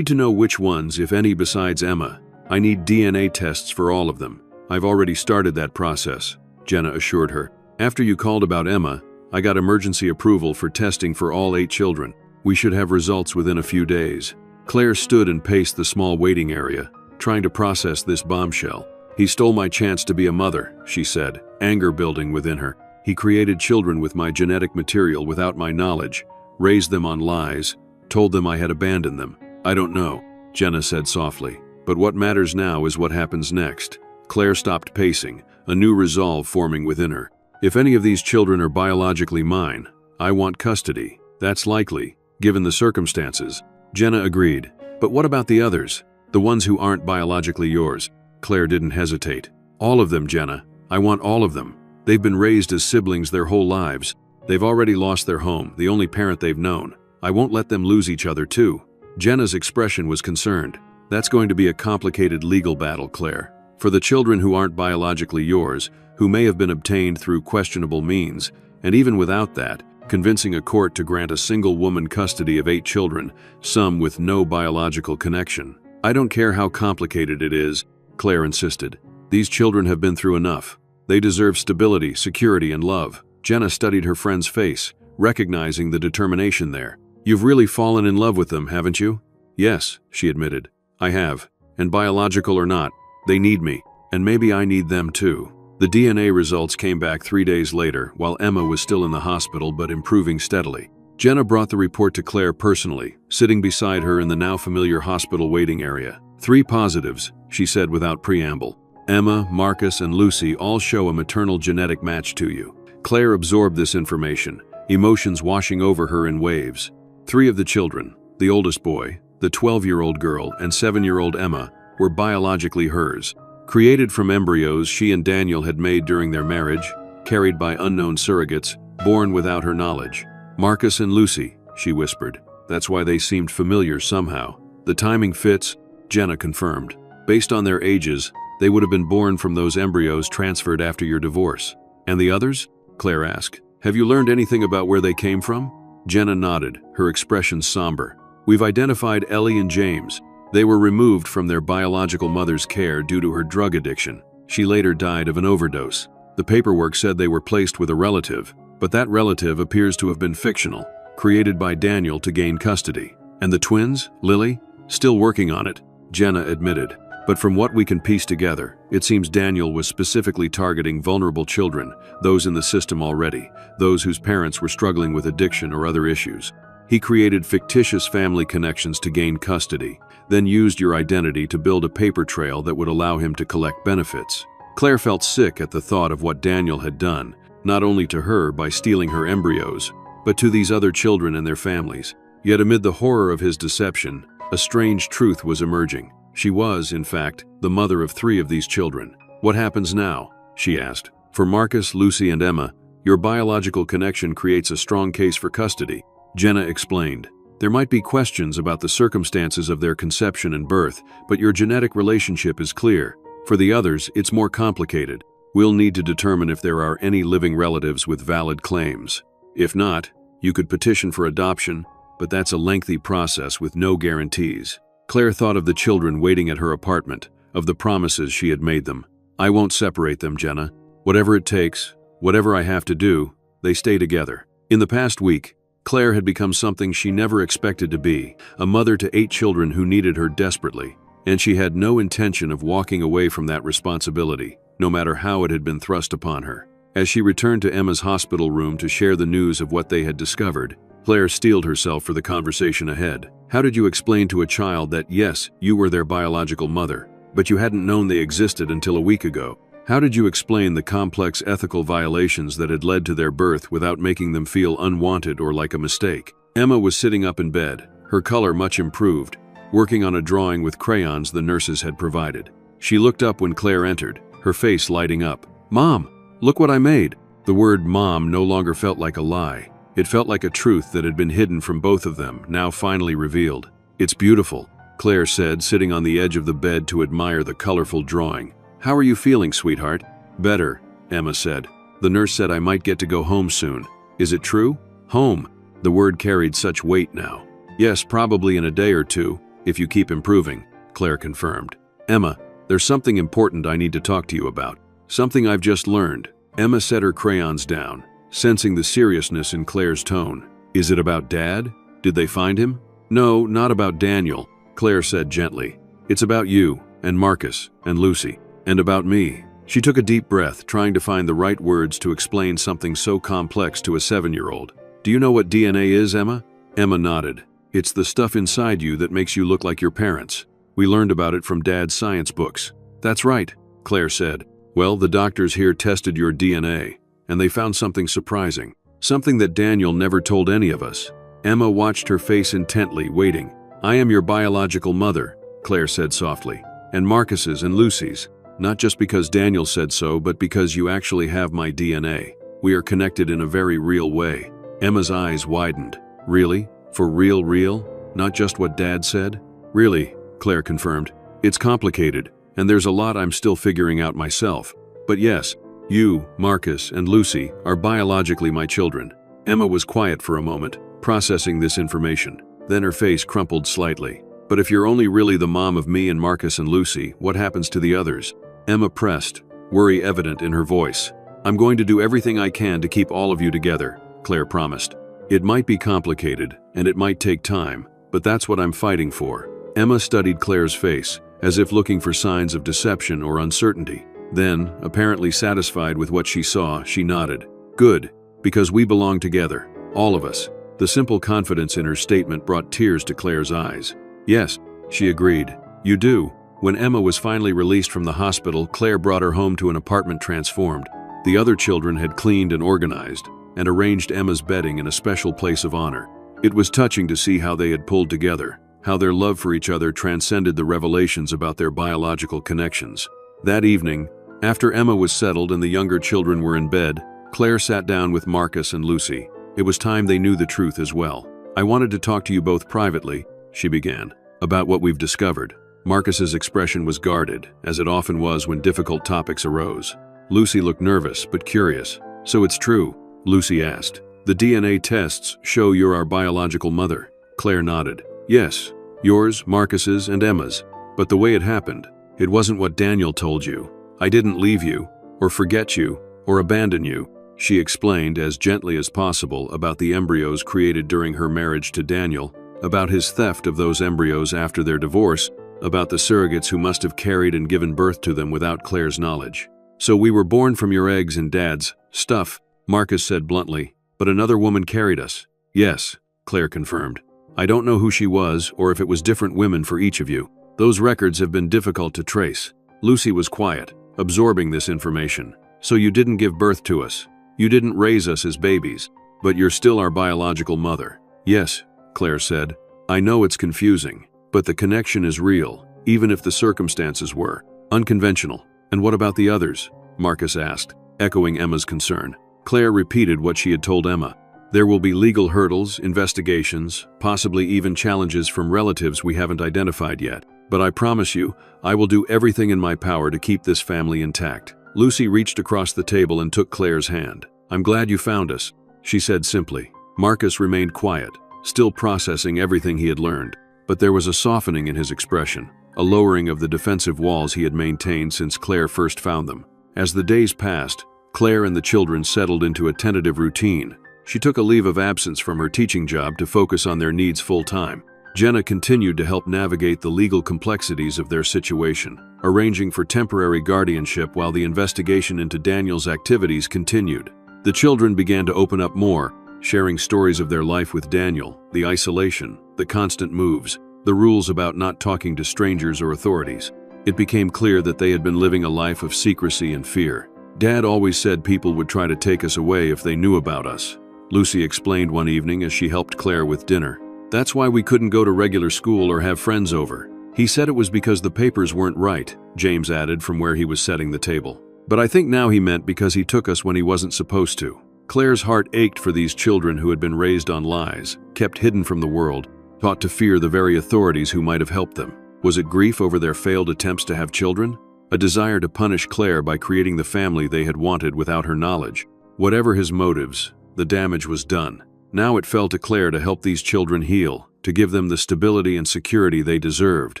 which ones, if any, besides Emma. I need DNA tests for all of them. I've already started that process, Jenna assured her. After you called about Emma, I got emergency approval for testing for all 8 children. We should have results within a few days. Claire stood and paced the small waiting area, trying to process this bombshell. He stole my chance to be a mother, she said, anger building within her. He created children with my genetic material without my knowledge, raised them on lies, told them I had abandoned them. I don't know, Jenna said softly. But what matters now is what happens next. Claire stopped pacing, a new resolve forming within her. If any of these children are biologically mine, I want custody. That's likely, given the circumstances. Jenna agreed. But what about the others? The ones who aren't biologically yours? Claire didn't hesitate. All of them, Jenna. I want all of them. They've been raised as siblings their whole lives. They've already lost their home, the only parent they've known. I won't let them lose each other too. Jenna's expression was concerned. That's going to be a complicated legal battle, Claire. For the children who aren't biologically yours, who may have been obtained through questionable means, and even without that, convincing a court to grant a single woman custody of 8 children, some with no biological connection. I don't care how complicated it is, Claire insisted. These children have been through enough. They deserve stability, security, and love. Jenna studied her friend's face, recognizing the determination there. You've really fallen in love with them, haven't you? Yes, she admitted. I have. And biological or not, they need me. And maybe I need them too. The DNA results came back 3 days later, while Emma was still in the hospital but improving steadily. Jenna brought the report to Claire personally, sitting beside her in the now familiar hospital waiting area. 3 positives, she said without preamble. Emma, Marcus, and Lucy all show a maternal genetic match to you. Claire absorbed this information, emotions washing over her in waves. 3 of the children, the oldest boy, the 12-year-old girl, and 7-year-old Emma, were biologically hers. Created from embryos she and Daniel had made during their marriage, carried by unknown surrogates, born without her knowledge. Marcus and Lucy, she whispered. That's why they seemed familiar somehow. The timing fits, Jenna confirmed. Based on their ages, they would have been born from those embryos transferred after your divorce. And the others? Claire asked. Have you learned anything about where they came from? Jenna nodded, her expression somber. We've identified Ellie and James. They were removed from their biological mother's care due to her drug addiction. She later died of an overdose. The paperwork said they were placed with a relative, but that relative appears to have been fictional, created by Daniel to gain custody. And the twins, Lily? Still working on it, Jenna admitted. But from what we can piece together, it seems Daniel was specifically targeting vulnerable children, those in the system already, those whose parents were struggling with addiction or other issues. He created fictitious family connections to gain custody, then used your identity to build a paper trail that would allow him to collect benefits. Claire felt sick at the thought of what Daniel had done, not only to her by stealing her embryos, but to these other children and their families. Yet amid the horror of his deception, a strange truth was emerging. She was, in fact, the mother of 3 of these children. What happens now? She asked. For Marcus, Lucy, and Emma, your biological connection creates a strong case for custody, Jenna explained. There might be questions about the circumstances of their conception and birth, but your genetic relationship is clear. For the others, it's more complicated. We'll need to determine if there are any living relatives with valid claims. If not, you could petition for adoption, but that's a lengthy process with no guarantees. Claire thought of the children waiting at her apartment, of the promises she had made them. I won't separate them, Jenna. Whatever it takes, whatever I have to do, they stay together. In the past week, Claire had become something she never expected to be, a mother to 8 children who needed her desperately, and she had no intention of walking away from that responsibility, no matter how it had been thrust upon her. As she returned to Emma's hospital room to share the news of what they had discovered, Claire steeled herself for the conversation ahead. How did you explain to a child that, yes, you were their biological mother, but you hadn't known they existed until a week ago? How did you explain the complex ethical violations that had led to their birth without making them feel unwanted or like a mistake? Emma was sitting up in bed, her color much improved, working on a drawing with crayons the nurses had provided. She looked up when Claire entered, her face lighting up. "Mom, look what I made." The word mom no longer felt like a lie. It felt like a truth that had been hidden from both of them, now finally revealed. "It's beautiful," Claire said, sitting on the edge of the bed to admire the colorful drawing. "How are you feeling, sweetheart?" "Better," Emma said. "The nurse said I might get to go home soon." "Is it true?" "Home." The word carried such weight now. "Yes, probably in a day or two, if you keep improving," Claire confirmed. "Emma, there's something important I need to talk to you about. Something I've just learned." Emma set her crayons down, sensing the seriousness in Claire's tone. "Is it about Dad? Did they find him?" "No, not about Daniel," Claire said gently. "It's about you, and Marcus, and Lucy, and about me." She took a deep breath, trying to find the right words to explain something so complex to a 7-year-old. "Do you know what DNA is, Emma?" Emma nodded. "It's the stuff inside you that makes you look like your parents. We learned about it from Dad's science books." "That's right," Claire said. "Well, the doctors here tested your DNA, and they found something surprising. Something that Daniel never told any of us." Emma watched her face intently, waiting. "I am your biological mother," Claire said softly, "and Marcus's and Lucy's. Not just because Daniel said so, but because you actually have my DNA. We are connected in a very real way." Emma's eyes widened. "Really? For real? Not just what Dad said?" "Really," Claire confirmed. "It's complicated, and there's a lot I'm still figuring out myself. But yes, you, Marcus, and Lucy are biologically my children." Emma was quiet for a moment, processing this information. Then her face crumpled slightly. "But if you're only really the mom of me and Marcus and Lucy, what happens to the others?" Emma pressed, worry evident in her voice. "I'm going to do everything I can to keep all of you together," Claire promised. "It might be complicated, and it might take time, but that's what I'm fighting for." Emma studied Claire's face, as if looking for signs of deception or uncertainty. Then, apparently satisfied with what she saw, she nodded. "Good, because we belong together, all of us." The simple confidence in her statement brought tears to Claire's eyes. "Yes," she agreed, "you do." When Emma was finally released from the hospital, Claire brought her home to an apartment transformed. The other children had cleaned and organized, and arranged Emma's bedding in a special place of honor. It was touching to see how they had pulled together, how their love for each other transcended the revelations about their biological connections. That evening, after Emma was settled and the younger children were in bed, Claire sat down with Marcus and Lucy. It was time they knew the truth as well. "I wanted to talk to you both privately," she began, "about what we've discovered." Marcus's expression was guarded, as it often was when difficult topics arose. Lucy looked nervous but curious. "So it's true?" Lucy asked. "The DNA tests show you're our biological mother." Claire nodded. "Yes, yours, Marcus's, and Emma's. But the way it happened, it wasn't what Daniel told you. I didn't leave you, or forget you, or abandon you." She explained as gently as possible about the embryos created during her marriage to Daniel, about his theft of those embryos after their divorce, about the surrogates who must have carried and given birth to them without Claire's knowledge. "So we were born from your eggs and Dad's stuff," Marcus said bluntly, "but another woman carried us." "Yes," Claire confirmed. "I don't know who she was or if it was different women for each of you. Those records have been difficult to trace." Lucy was quiet, absorbing this information. "So you didn't give birth to us. You didn't raise us as babies, but you're still our biological mother." "Yes," Claire said. "I know it's confusing, but the connection is real, even if the circumstances were unconventional." "And what about the others?" Marcus asked, echoing Emma's concern. Claire repeated what she had told Emma. "There will be legal hurdles, investigations, possibly even challenges from relatives we haven't identified yet. But I promise you, I will do everything in my power to keep this family intact." Lucy reached across the table and took Claire's hand. "I'm glad you found us," she said simply. Marcus remained quiet, still processing everything he had learned. But there was a softening in his expression, a lowering of the defensive walls he had maintained since Claire first found them. As the days passed, Claire and the children settled into a tentative routine. She took a leave of absence from her teaching job to focus on their needs full-time. Jenna continued to help navigate the legal complexities of their situation, arranging for temporary guardianship while the investigation into Daniel's activities continued. The children began to open up more, sharing stories of their life with Daniel, the isolation, the constant moves, the rules about not talking to strangers or authorities. It became clear that they had been living a life of secrecy and fear. Dad always said people would try to take us away if they knew about us, Lucy explained one evening as she helped Claire with dinner. That's why we couldn't go to regular school or have friends over. He said it was because the papers weren't right, James added from where he was setting the table. But I think now he meant because he took us when he wasn't supposed to. Claire's heart ached for these children who had been raised on lies, kept hidden from the world, taught to fear the very authorities who might have helped them. Was it grief over their failed attempts to have children? A desire to punish Claire by creating the family they had wanted without her knowledge? Whatever his motives, the damage was done. Now it fell to Claire to help these children heal, to give them the stability and security they deserved.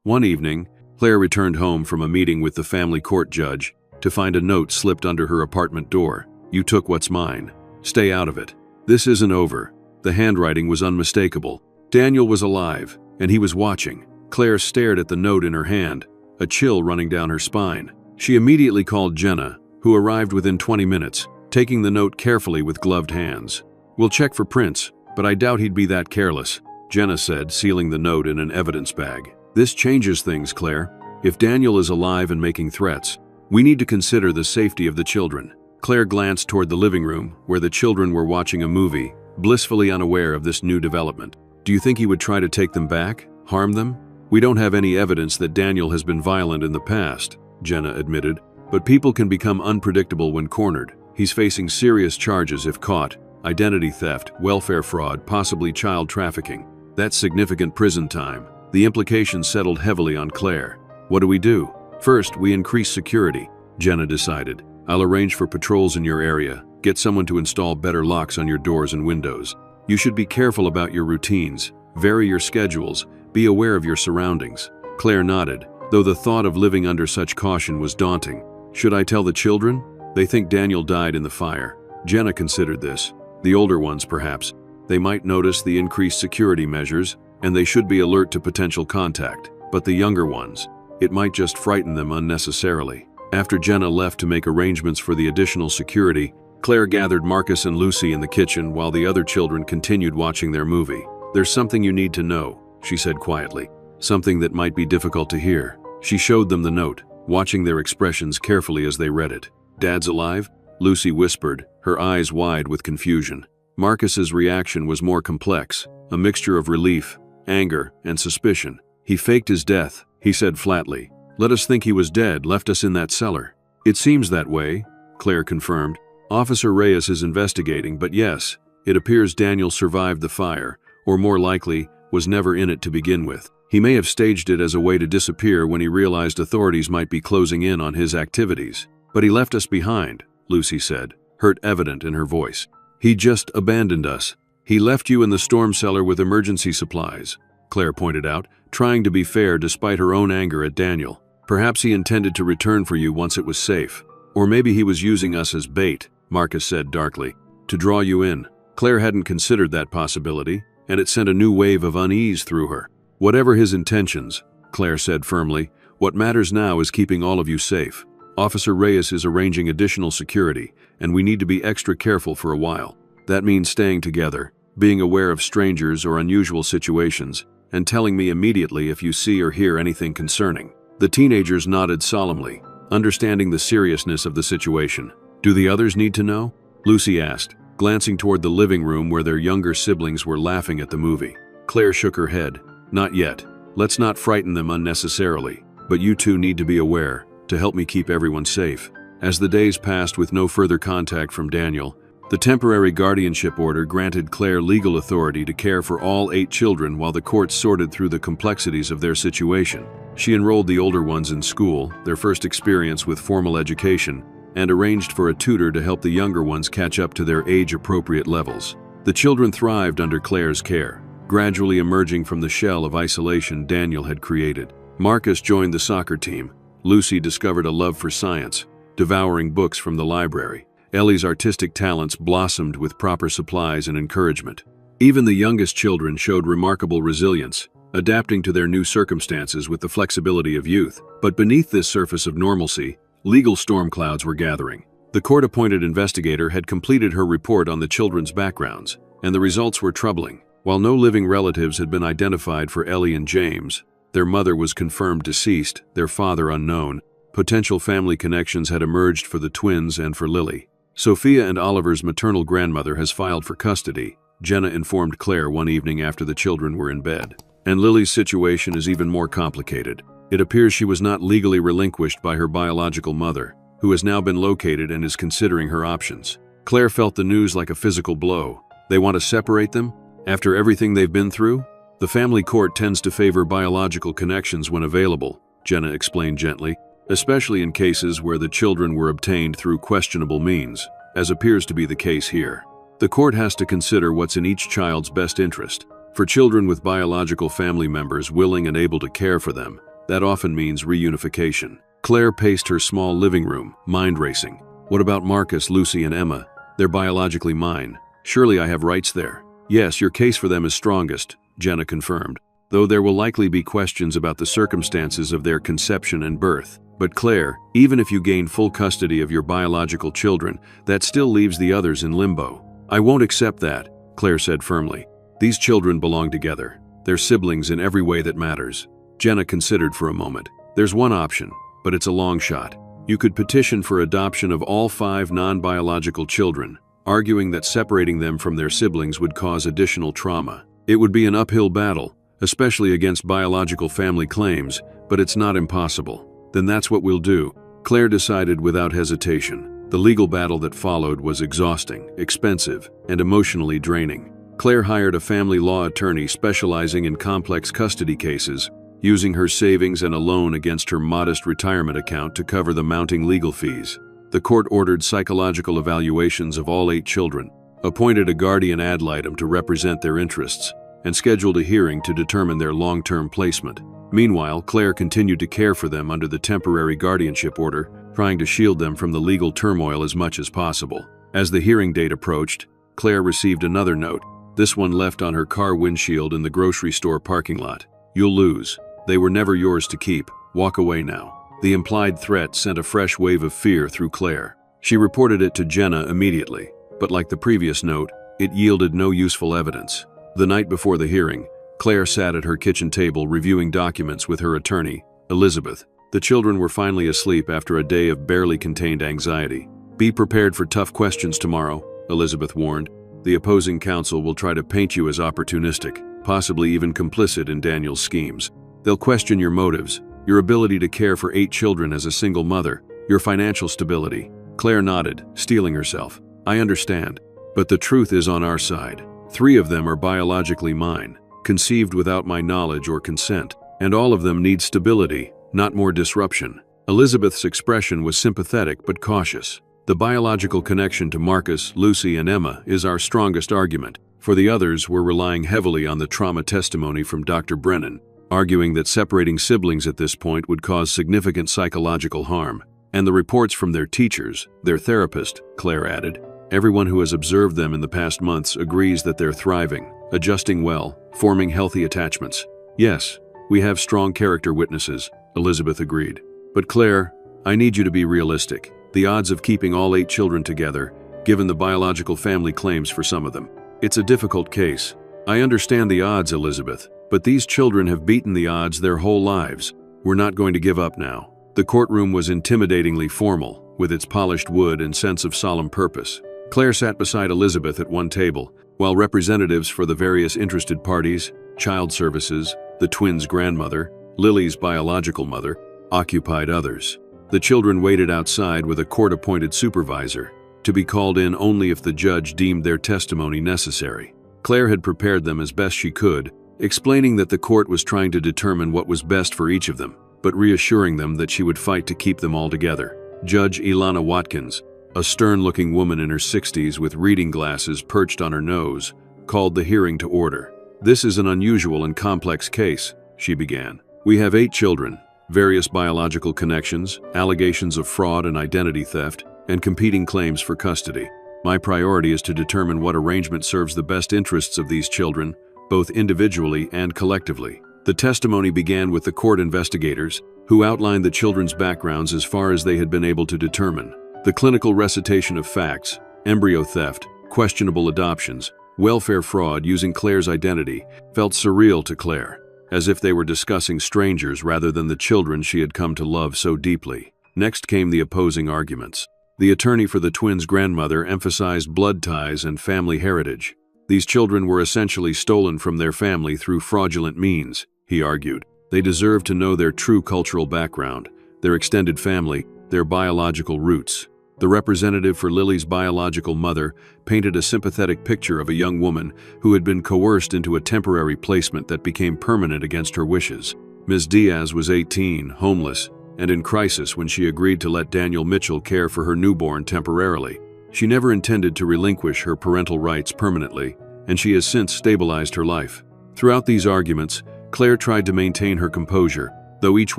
One evening, Claire returned home from a meeting with the family court judge to find a note slipped under her apartment door. "You took what's mine. Stay out of it. This isn't over." The handwriting was unmistakable. Daniel was alive, and he was watching. Claire stared at the note in her hand, a chill running down her spine. She immediately called Jenna, who arrived within 20 minutes, taking the note carefully with gloved hands. "We'll check for prints, but I doubt he'd be that careless," Jenna said, sealing the note in an evidence bag. "This changes things, Claire. If Daniel is alive and making threats, we need to consider the safety of the children." Claire glanced toward the living room, where the children were watching a movie, blissfully unaware of this new development. "Do you think he would try to take them back? Harm them?" "We don't have any evidence that Daniel has been violent in the past," Jenna admitted, "but people can become unpredictable when cornered. He's facing serious charges if caught: identity theft, welfare fraud, possibly child trafficking. That's significant prison time." The implications settled heavily on Claire. "What do we do?" "First, we increase security," Jenna decided. "I'll arrange for patrols in your area, get someone to install better locks on your doors and windows. You should be careful about your routines, vary your schedules, be aware of your surroundings." Claire nodded, though the thought of living under such caution was daunting. "Should I tell the children? They think Daniel died in the fire." Jenna considered this. The older ones, perhaps. They might notice the increased security measures, and they should be alert to potential contact. But the younger ones, it might just frighten them unnecessarily. After Jenna left to make arrangements for the additional security, Claire gathered Marcus and Lucy in the kitchen while the other children continued watching their movie. "There's something you need to know," she said quietly. "Something that might be difficult to hear." She showed them the note, watching their expressions carefully as they read it. "Dad's alive?" Lucy whispered, her eyes wide with confusion. Marcus's reaction was more complex, a mixture of relief, anger, and suspicion. "He faked his death," he said flatly. "Let us think he was dead, left us in that cellar." "It seems that way," Claire confirmed. "Officer Reyes is investigating, but yes, it appears Daniel survived the fire, or more likely, was never in it to begin with. He may have staged it as a way to disappear when he realized authorities might be closing in on his activities. But he left us behind," Lucy said, hurt evident in her voice. "He just abandoned us. He left you in the storm cellar with emergency supplies," Claire pointed out, trying to be fair despite her own anger at Daniel. "Perhaps he intended to return for you once it was safe. Or maybe he was using us as bait," Marcus said darkly, "to draw you in." Claire hadn't considered that possibility, and it sent a new wave of unease through her. "Whatever his intentions," Claire said firmly, "what matters now is keeping all of you safe. Officer Reyes is arranging additional security, and we need to be extra careful for a while. That means staying together, being aware of strangers or unusual situations, and telling me immediately if you see or hear anything concerning." The teenagers nodded solemnly, understanding the seriousness of the situation. "Do the others need to know?" Lucy asked, glancing toward the living room where their younger siblings were laughing at the movie. Claire shook her head. "Not yet. Let's not frighten them unnecessarily. But you two need to be aware, to help me keep everyone safe." As the days passed with no further contact from Daniel, the temporary guardianship order granted Claire legal authority to care for all 8 children while the courts sorted through the complexities of their situation. She enrolled the older ones in school, their first experience with formal education, and arranged for a tutor to help the younger ones catch up to their age-appropriate levels. The children thrived under Claire's care, gradually emerging from the shell of isolation Daniel had created. Marcus joined the soccer team. Lucy discovered a love for science, devouring books from the library. Ellie's artistic talents blossomed with proper supplies and encouragement. Even the youngest children showed remarkable resilience, adapting to their new circumstances with the flexibility of youth. But beneath this surface of normalcy, legal storm clouds were gathering. The court-appointed investigator had completed her report on the children's backgrounds, and the results were troubling. While no living relatives had been identified for Ellie and James, their mother was confirmed deceased, their father unknown. Potential family connections had emerged for the twins and for Lily. Sophia and Oliver's maternal grandmother has filed for custody, Jenna informed Claire one evening after the children were in bed. And Lily's situation is even more complicated. It appears she was not legally relinquished by her biological mother, who has now been located and is considering her options. Claire felt the news like a physical blow. They want to separate them? After everything they've been through? The family court tends to favor biological connections when available, Jenna explained gently, especially in cases where the children were obtained through questionable means, as appears to be the case here. The court has to consider what's in each child's best interest. For children with biological family members willing and able to care for them, that often means reunification. Claire paced her small living room, mind racing. What about Marcus, Lucy, and Emma? They're biologically mine. Surely I have rights there. Yes, your case for them is strongest, Jenna confirmed, though there will likely be questions about the circumstances of their conception and birth. But Claire, even if you gain full custody of your biological children, that still leaves the others in limbo. I won't accept that, Claire said firmly. These children belong together. They're siblings in every way that matters. Jenna considered for a moment. There's one option, but it's a long shot. You could petition for adoption of all 5 non-biological children, arguing that separating them from their siblings would cause additional trauma. It would be an uphill battle, especially against biological family claims, but it's not impossible. Then that's what we'll do, Claire decided without hesitation. The legal battle that followed was exhausting, expensive, and emotionally draining. Claire hired a family law attorney specializing in complex custody cases, using her savings and a loan against her modest retirement account to cover the mounting legal fees. The court ordered psychological evaluations of all 8 children, appointed a guardian ad litem to represent their interests, and scheduled a hearing to determine their long-term placement. Meanwhile, Claire continued to care for them under the temporary guardianship order, trying to shield them from the legal turmoil as much as possible. As the hearing date approached, Claire received another note, this one left on her car windshield in the grocery store parking lot. You'll lose. They were never yours to keep. Walk away now. The implied threat sent a fresh wave of fear through Claire. She reported it to Jenna immediately, but like the previous note, it yielded no useful evidence. The night before the hearing, Claire sat at her kitchen table reviewing documents with her attorney, Elizabeth. The children were finally asleep after a day of barely contained anxiety. Be prepared for tough questions tomorrow, Elizabeth warned. The opposing counsel will try to paint you as opportunistic, possibly even complicit in Daniel's schemes. They'll question your motives, your ability to care for 8 children as a single mother, your financial stability. Claire nodded, steeling herself. I understand, but the truth is on our side. 3 of them are biologically mine, conceived without my knowledge or consent, and all of them need stability, not more disruption. Elizabeth's expression was sympathetic but cautious. The biological connection to Marcus, Lucy, and Emma is our strongest argument. For the others, we're relying heavily on the trauma testimony from Dr. Brennan, arguing that separating siblings at this point would cause significant psychological harm. And the reports from their teachers, their therapist, Claire added. Everyone who has observed them in the past months agrees that they're thriving, adjusting well, forming healthy attachments. Yes, we have strong character witnesses, Elizabeth agreed. But Claire, I need you to be realistic. The odds of keeping all 8 children together, given the biological family claims for some of them. It's a difficult case. I understand the odds, Elizabeth, but these children have beaten the odds their whole lives. We're not going to give up now. The courtroom was intimidatingly formal, with its polished wood and sense of solemn purpose. Claire sat beside Elizabeth at one table, while representatives for the various interested parties, child services, the twins' grandmother, Lily's biological mother, occupied others. The children waited outside with a court-appointed supervisor, to be called in only if the judge deemed their testimony necessary. Claire had prepared them as best she could, explaining that the court was trying to determine what was best for each of them, but reassuring them that she would fight to keep them all together. Judge Ilana Watkins, a stern-looking woman in her 60s with reading glasses perched on her nose, called the hearing to order. This is an unusual and complex case, she began. We have 8 children, various biological connections, allegations of fraud and identity theft, and competing claims for custody. My priority is to determine what arrangement serves the best interests of these children, both individually and collectively. The testimony began with the court investigators, who outlined the children's backgrounds as far as they had been able to determine. The clinical recitation of facts, embryo theft, questionable adoptions, welfare fraud using Claire's identity, felt surreal to Claire, as if they were discussing strangers rather than the children she had come to love so deeply. Next came the opposing arguments. The attorney for the twins' grandmother emphasized blood ties and family heritage. These children were essentially stolen from their family through fraudulent means, he argued. They deserved to know their true cultural background, their extended family, their biological roots. The representative for Lily's biological mother painted a sympathetic picture of a young woman who had been coerced into a temporary placement that became permanent against her wishes. Ms. Diaz was 18, homeless, and in crisis when she agreed to let Daniel Mitchell care for her newborn temporarily. She never intended to relinquish her parental rights permanently, and she has since stabilized her life. Throughout these arguments, Claire tried to maintain her composure, though each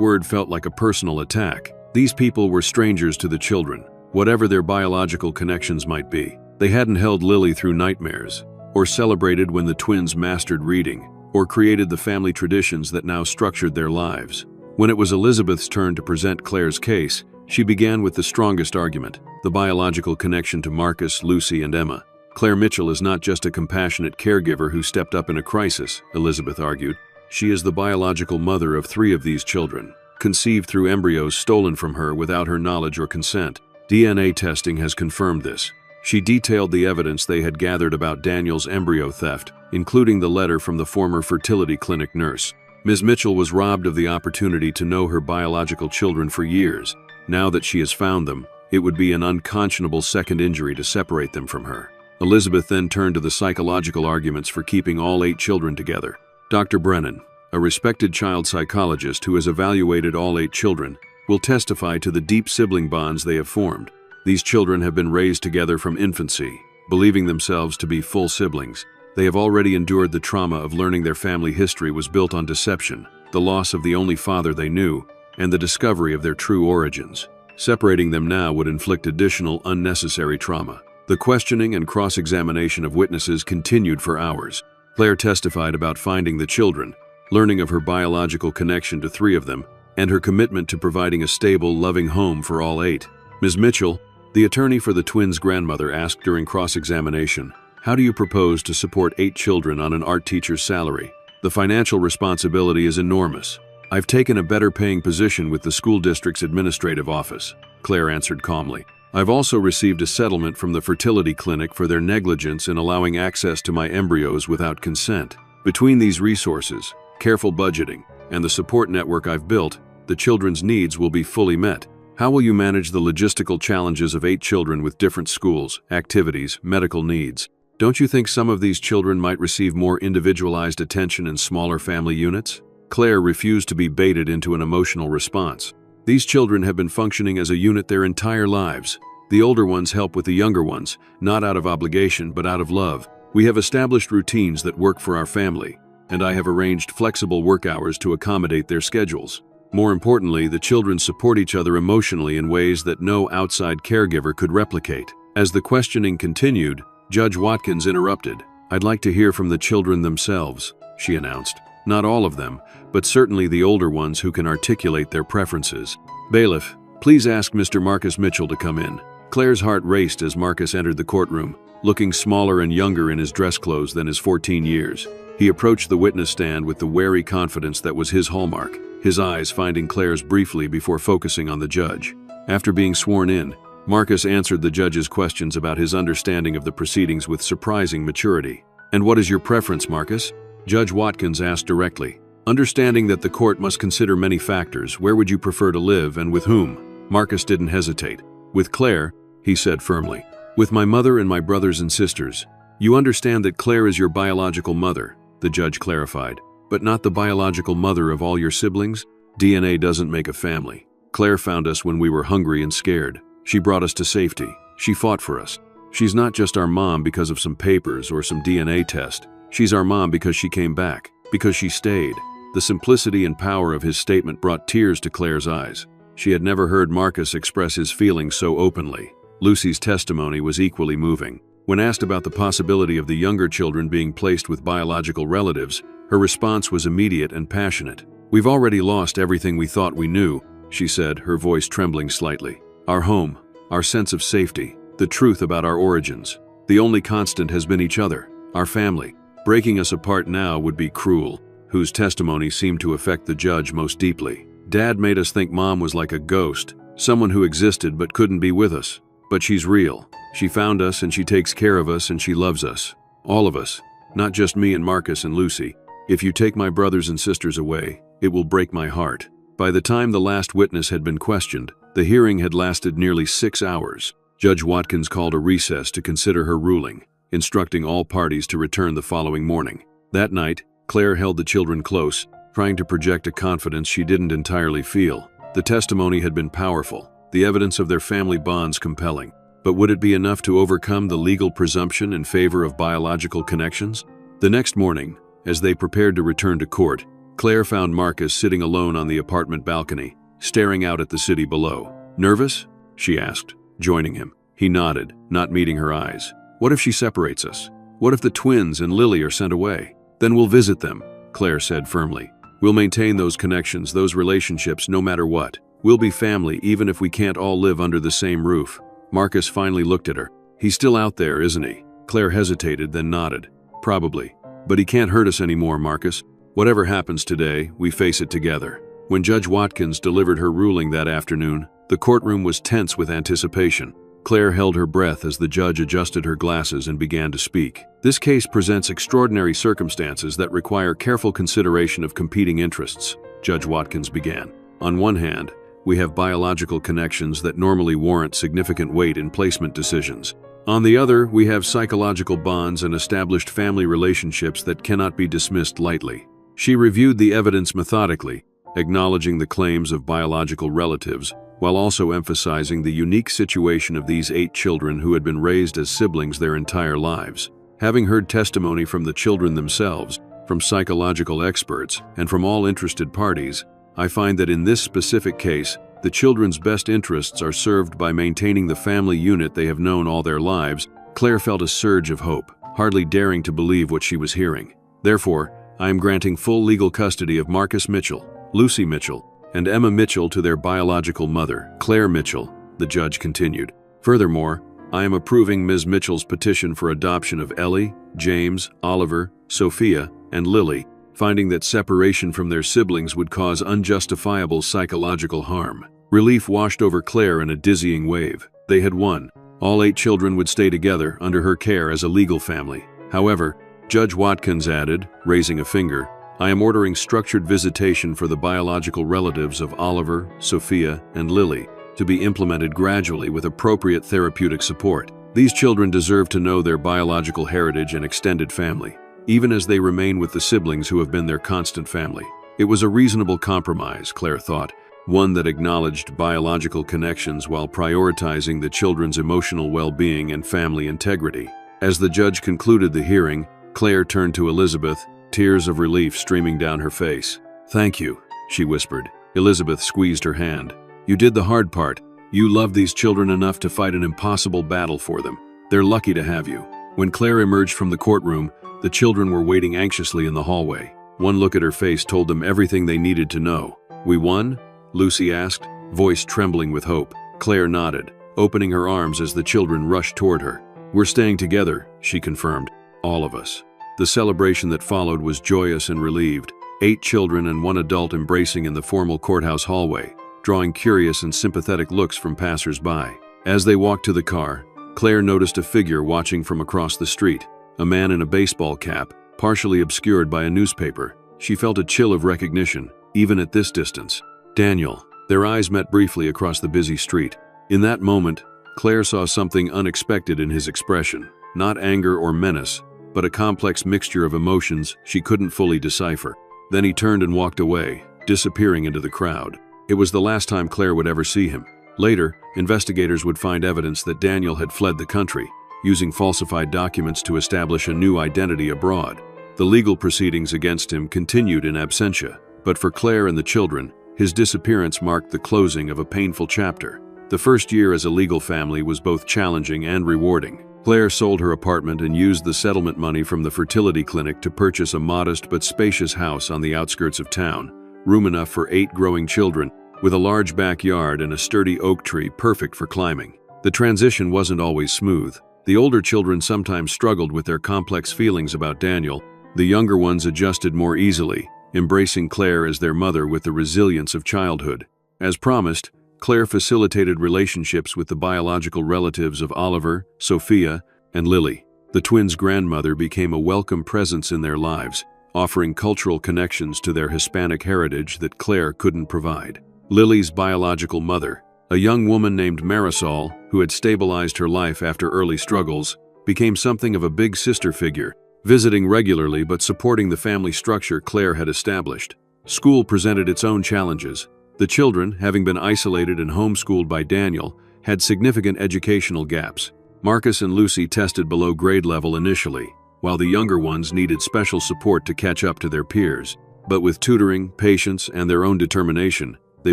word felt like a personal attack. These people were strangers to the children, whatever their biological connections might be. They hadn't held Lily through nightmares, or celebrated when the twins mastered reading, or created the family traditions that now structured their lives. When it was Elizabeth's turn to present Claire's case, she began with the strongest argument, the biological connection to Marcus, Lucy, and Emma. Claire Mitchell is not just a compassionate caregiver who stepped up in a crisis, Elizabeth argued. She is the biological mother of 3 of these children, conceived through embryos stolen from her without her knowledge or consent. DNA testing has confirmed this. She detailed the evidence they had gathered about Daniel's embryo theft, including the letter from the former fertility clinic nurse. Ms. Mitchell was robbed of the opportunity to know her biological children for years. Now that she has found them, it would be an unconscionable second injury to separate them from her. Elizabeth then turned to the psychological arguments for keeping all 8 children together. Dr. Brennan, a respected child psychologist who has evaluated all 8 children, will testify to the deep sibling bonds they have formed. These children have been raised together from infancy, believing themselves to be full siblings. They have already endured the trauma of learning their family history was built on deception, the loss of the only father they knew, and the discovery of their true origins. Separating them now would inflict additional unnecessary trauma. The questioning and cross-examination of witnesses continued for hours. Claire testified about finding the children, learning of her biological connection to 3 of them, and her commitment to providing a stable, loving home for all 8. Ms. Mitchell, the attorney for the twins' grandmother, asked during cross-examination, "How do you propose to support 8 children on an art teacher's salary? The financial responsibility is enormous. I've taken a better-paying position with the school district's administrative office," Claire answered calmly. "I've also received a settlement from the fertility clinic for their negligence in allowing access to my embryos without consent. Between these resources, careful budgeting, and the support network I've built, the children's needs will be fully met. How will you manage the logistical challenges of 8 children with different schools, activities, medical needs? Don't you think some of these children might receive more individualized attention in smaller family units?" Claire refused to be baited into an emotional response. These children have been functioning as a unit their entire lives. The older ones help with the younger ones, not out of obligation but out of love. We have established routines that work for our family, and I have arranged flexible work hours to accommodate their schedules. More importantly, the children support each other emotionally in ways that no outside caregiver could replicate. As the questioning continued, Judge Watkins interrupted. "I'd like to hear from the children themselves," she announced. "Not all of them, but certainly the older ones who can articulate their preferences. Bailiff, please ask Mr. Marcus Mitchell to come in." Claire's heart raced as Marcus entered the courtroom, looking smaller and younger in his dress clothes than his 14 years. He approached the witness stand with the wary confidence that was his hallmark, his eyes finding Claire's briefly before focusing on the judge. After being sworn in, Marcus answered the judge's questions about his understanding of the proceedings with surprising maturity. "And what is your preference, Marcus?" Judge Watkins asked directly. Understanding that the court must consider many factors, where would you prefer to live and with whom? Marcus didn't hesitate. "With Claire," he said firmly. "With my mother and my brothers and sisters." "You understand that Claire is your biological mother," the judge clarified, "but not the biological mother of all your siblings? DNA doesn't make a family. Claire found us when we were hungry and scared. She brought us to safety. She fought for us. She's not just our mom because of some papers or some DNA test. She's our mom because she came back, because she stayed." The simplicity and power of his statement brought tears to Claire's eyes. She had never heard Marcus express his feelings so openly. Lucy's testimony was equally moving. When asked about the possibility of the younger children being placed with biological relatives, Her response was immediate and passionate. "We've already lost everything we thought we knew," she said, her voice trembling slightly. "Our home, our sense of safety, the truth about our origins. The only constant has been each other, our family. Breaking us apart now would be cruel," whose testimony seemed to affect the judge most deeply. "Dad made us think Mom was like a ghost, someone who existed but couldn't be with us. But she's real. She found us and she takes care of us and she loves us. All of us, not just me and Marcus and Lucy. If you take my brothers and sisters away, it will break my heart." By the time the last witness had been questioned, the hearing had lasted nearly 6 hours. Judge Watkins called a recess to consider her ruling, instructing all parties to return the following morning. That night, Claire held the children close, trying to project a confidence she didn't entirely feel. The testimony had been powerful, the evidence of their family bonds compelling. But would it be enough to overcome the legal presumption in favor of biological connections? The next morning, as they prepared to return to court, Claire found Marcus sitting alone on the apartment balcony, staring out at the city below. "Nervous?" she asked, joining him. He nodded, not meeting her eyes. "What if she separates us? What if the twins and Lily are sent away? Then we'll visit them," Claire said firmly. "We'll maintain those connections, those relationships, no matter what. We'll be family even if we can't all live under the same roof." Marcus finally looked at her. "He's still out there, isn't he?" Claire hesitated, then nodded. "Probably. But he can't hurt us anymore, Marcus. Whatever happens today, we face it together." When Judge Watkins delivered her ruling that afternoon, the courtroom was tense with anticipation. Claire held her breath as the judge adjusted her glasses and began to speak. "This case presents extraordinary circumstances that require careful consideration of competing interests," Judge Watkins began. "On one hand, we have biological connections that normally warrant significant weight in placement decisions. On the other, we have psychological bonds and established family relationships that cannot be dismissed lightly." She reviewed the evidence methodically, acknowledging the claims of biological relatives, while also emphasizing the unique situation of these 8 children who had been raised as siblings their entire lives. Having heard testimony from the children themselves, from psychological experts, and from all interested parties, I find that in this specific case, the children's best interests are served by maintaining the family unit they have known all their lives. Claire felt a surge of hope, hardly daring to believe what she was hearing. "Therefore, I am granting full legal custody of Marcus Mitchell, Lucy Mitchell, and Emma Mitchell to their biological mother, Claire Mitchell," the judge continued. "Furthermore, I am approving Ms. Mitchell's petition for adoption of Ellie, James, Oliver, Sophia, and Lily, finding that separation from their siblings would cause unjustifiable psychological harm." Relief washed over Claire in a dizzying wave. They had won. All 8 children would stay together under her care as a legal family. However, Judge Watkins added, raising a finger, "I am ordering structured visitation for the biological relatives of Oliver, Sophia, and Lily to be implemented gradually with appropriate therapeutic support. These children deserve to know their biological heritage and extended family, even as they remain with the siblings who have been their constant family." It was a reasonable compromise, Claire thought, one that acknowledged biological connections while prioritizing the children's emotional well-being and family integrity. As the judge concluded the hearing, Claire turned to Elizabeth, tears of relief streaming down her face. "Thank you," she whispered. Elizabeth squeezed her hand. "You did the hard part. You love these children enough to fight an impossible battle for them. They're lucky to have you." When Claire emerged from the courtroom, the children were waiting anxiously in the hallway. One look at her face told them everything they needed to know. "We won?" Lucy asked, voice trembling with hope. Claire nodded, opening her arms as the children rushed toward her. "We're staying together," she confirmed. "All of us." The celebration that followed was joyous and relieved, 8 children and 1 adult embracing in the formal courthouse hallway, drawing curious and sympathetic looks from passers-by. As they walked to the car, Claire noticed a figure watching from across the street, a man in a baseball cap, partially obscured by a newspaper. She felt a chill of recognition, even at this distance. "Daniel." Their eyes met briefly across the busy street. In that moment, Claire saw something unexpected in his expression, not anger or menace, but a complex mixture of emotions she couldn't fully decipher. Then he turned and walked away, disappearing into the crowd. It was the last time Claire would ever see him. Later, investigators would find evidence that Daniel had fled the country, using falsified documents to establish a new identity abroad. The legal proceedings against him continued in absentia, but for Claire and the children, his disappearance marked the closing of a painful chapter. The first year as a legal family was both challenging and rewarding. Claire sold her apartment and used the settlement money from the fertility clinic to purchase a modest but spacious house on the outskirts of town, room enough for 8 growing children, with a large backyard and a sturdy oak tree perfect for climbing. The transition wasn't always smooth. The older children sometimes struggled with their complex feelings about Daniel. The younger ones adjusted more easily, embracing Claire as their mother with the resilience of childhood. As promised, Claire facilitated relationships with the biological relatives of Oliver, Sophia, and Lily. The twins' grandmother became a welcome presence in their lives, offering cultural connections to their Hispanic heritage that Claire couldn't provide. Lily's biological mother, a young woman named Marisol, who had stabilized her life after early struggles, became something of a big sister figure, visiting regularly but supporting the family structure Claire had established. School presented its own challenges. The children, having been isolated and homeschooled by Daniel, had significant educational gaps. Marcus and Lucy tested below grade level initially, while the younger ones needed special support to catch up to their peers. But with tutoring, patience, and their own determination, they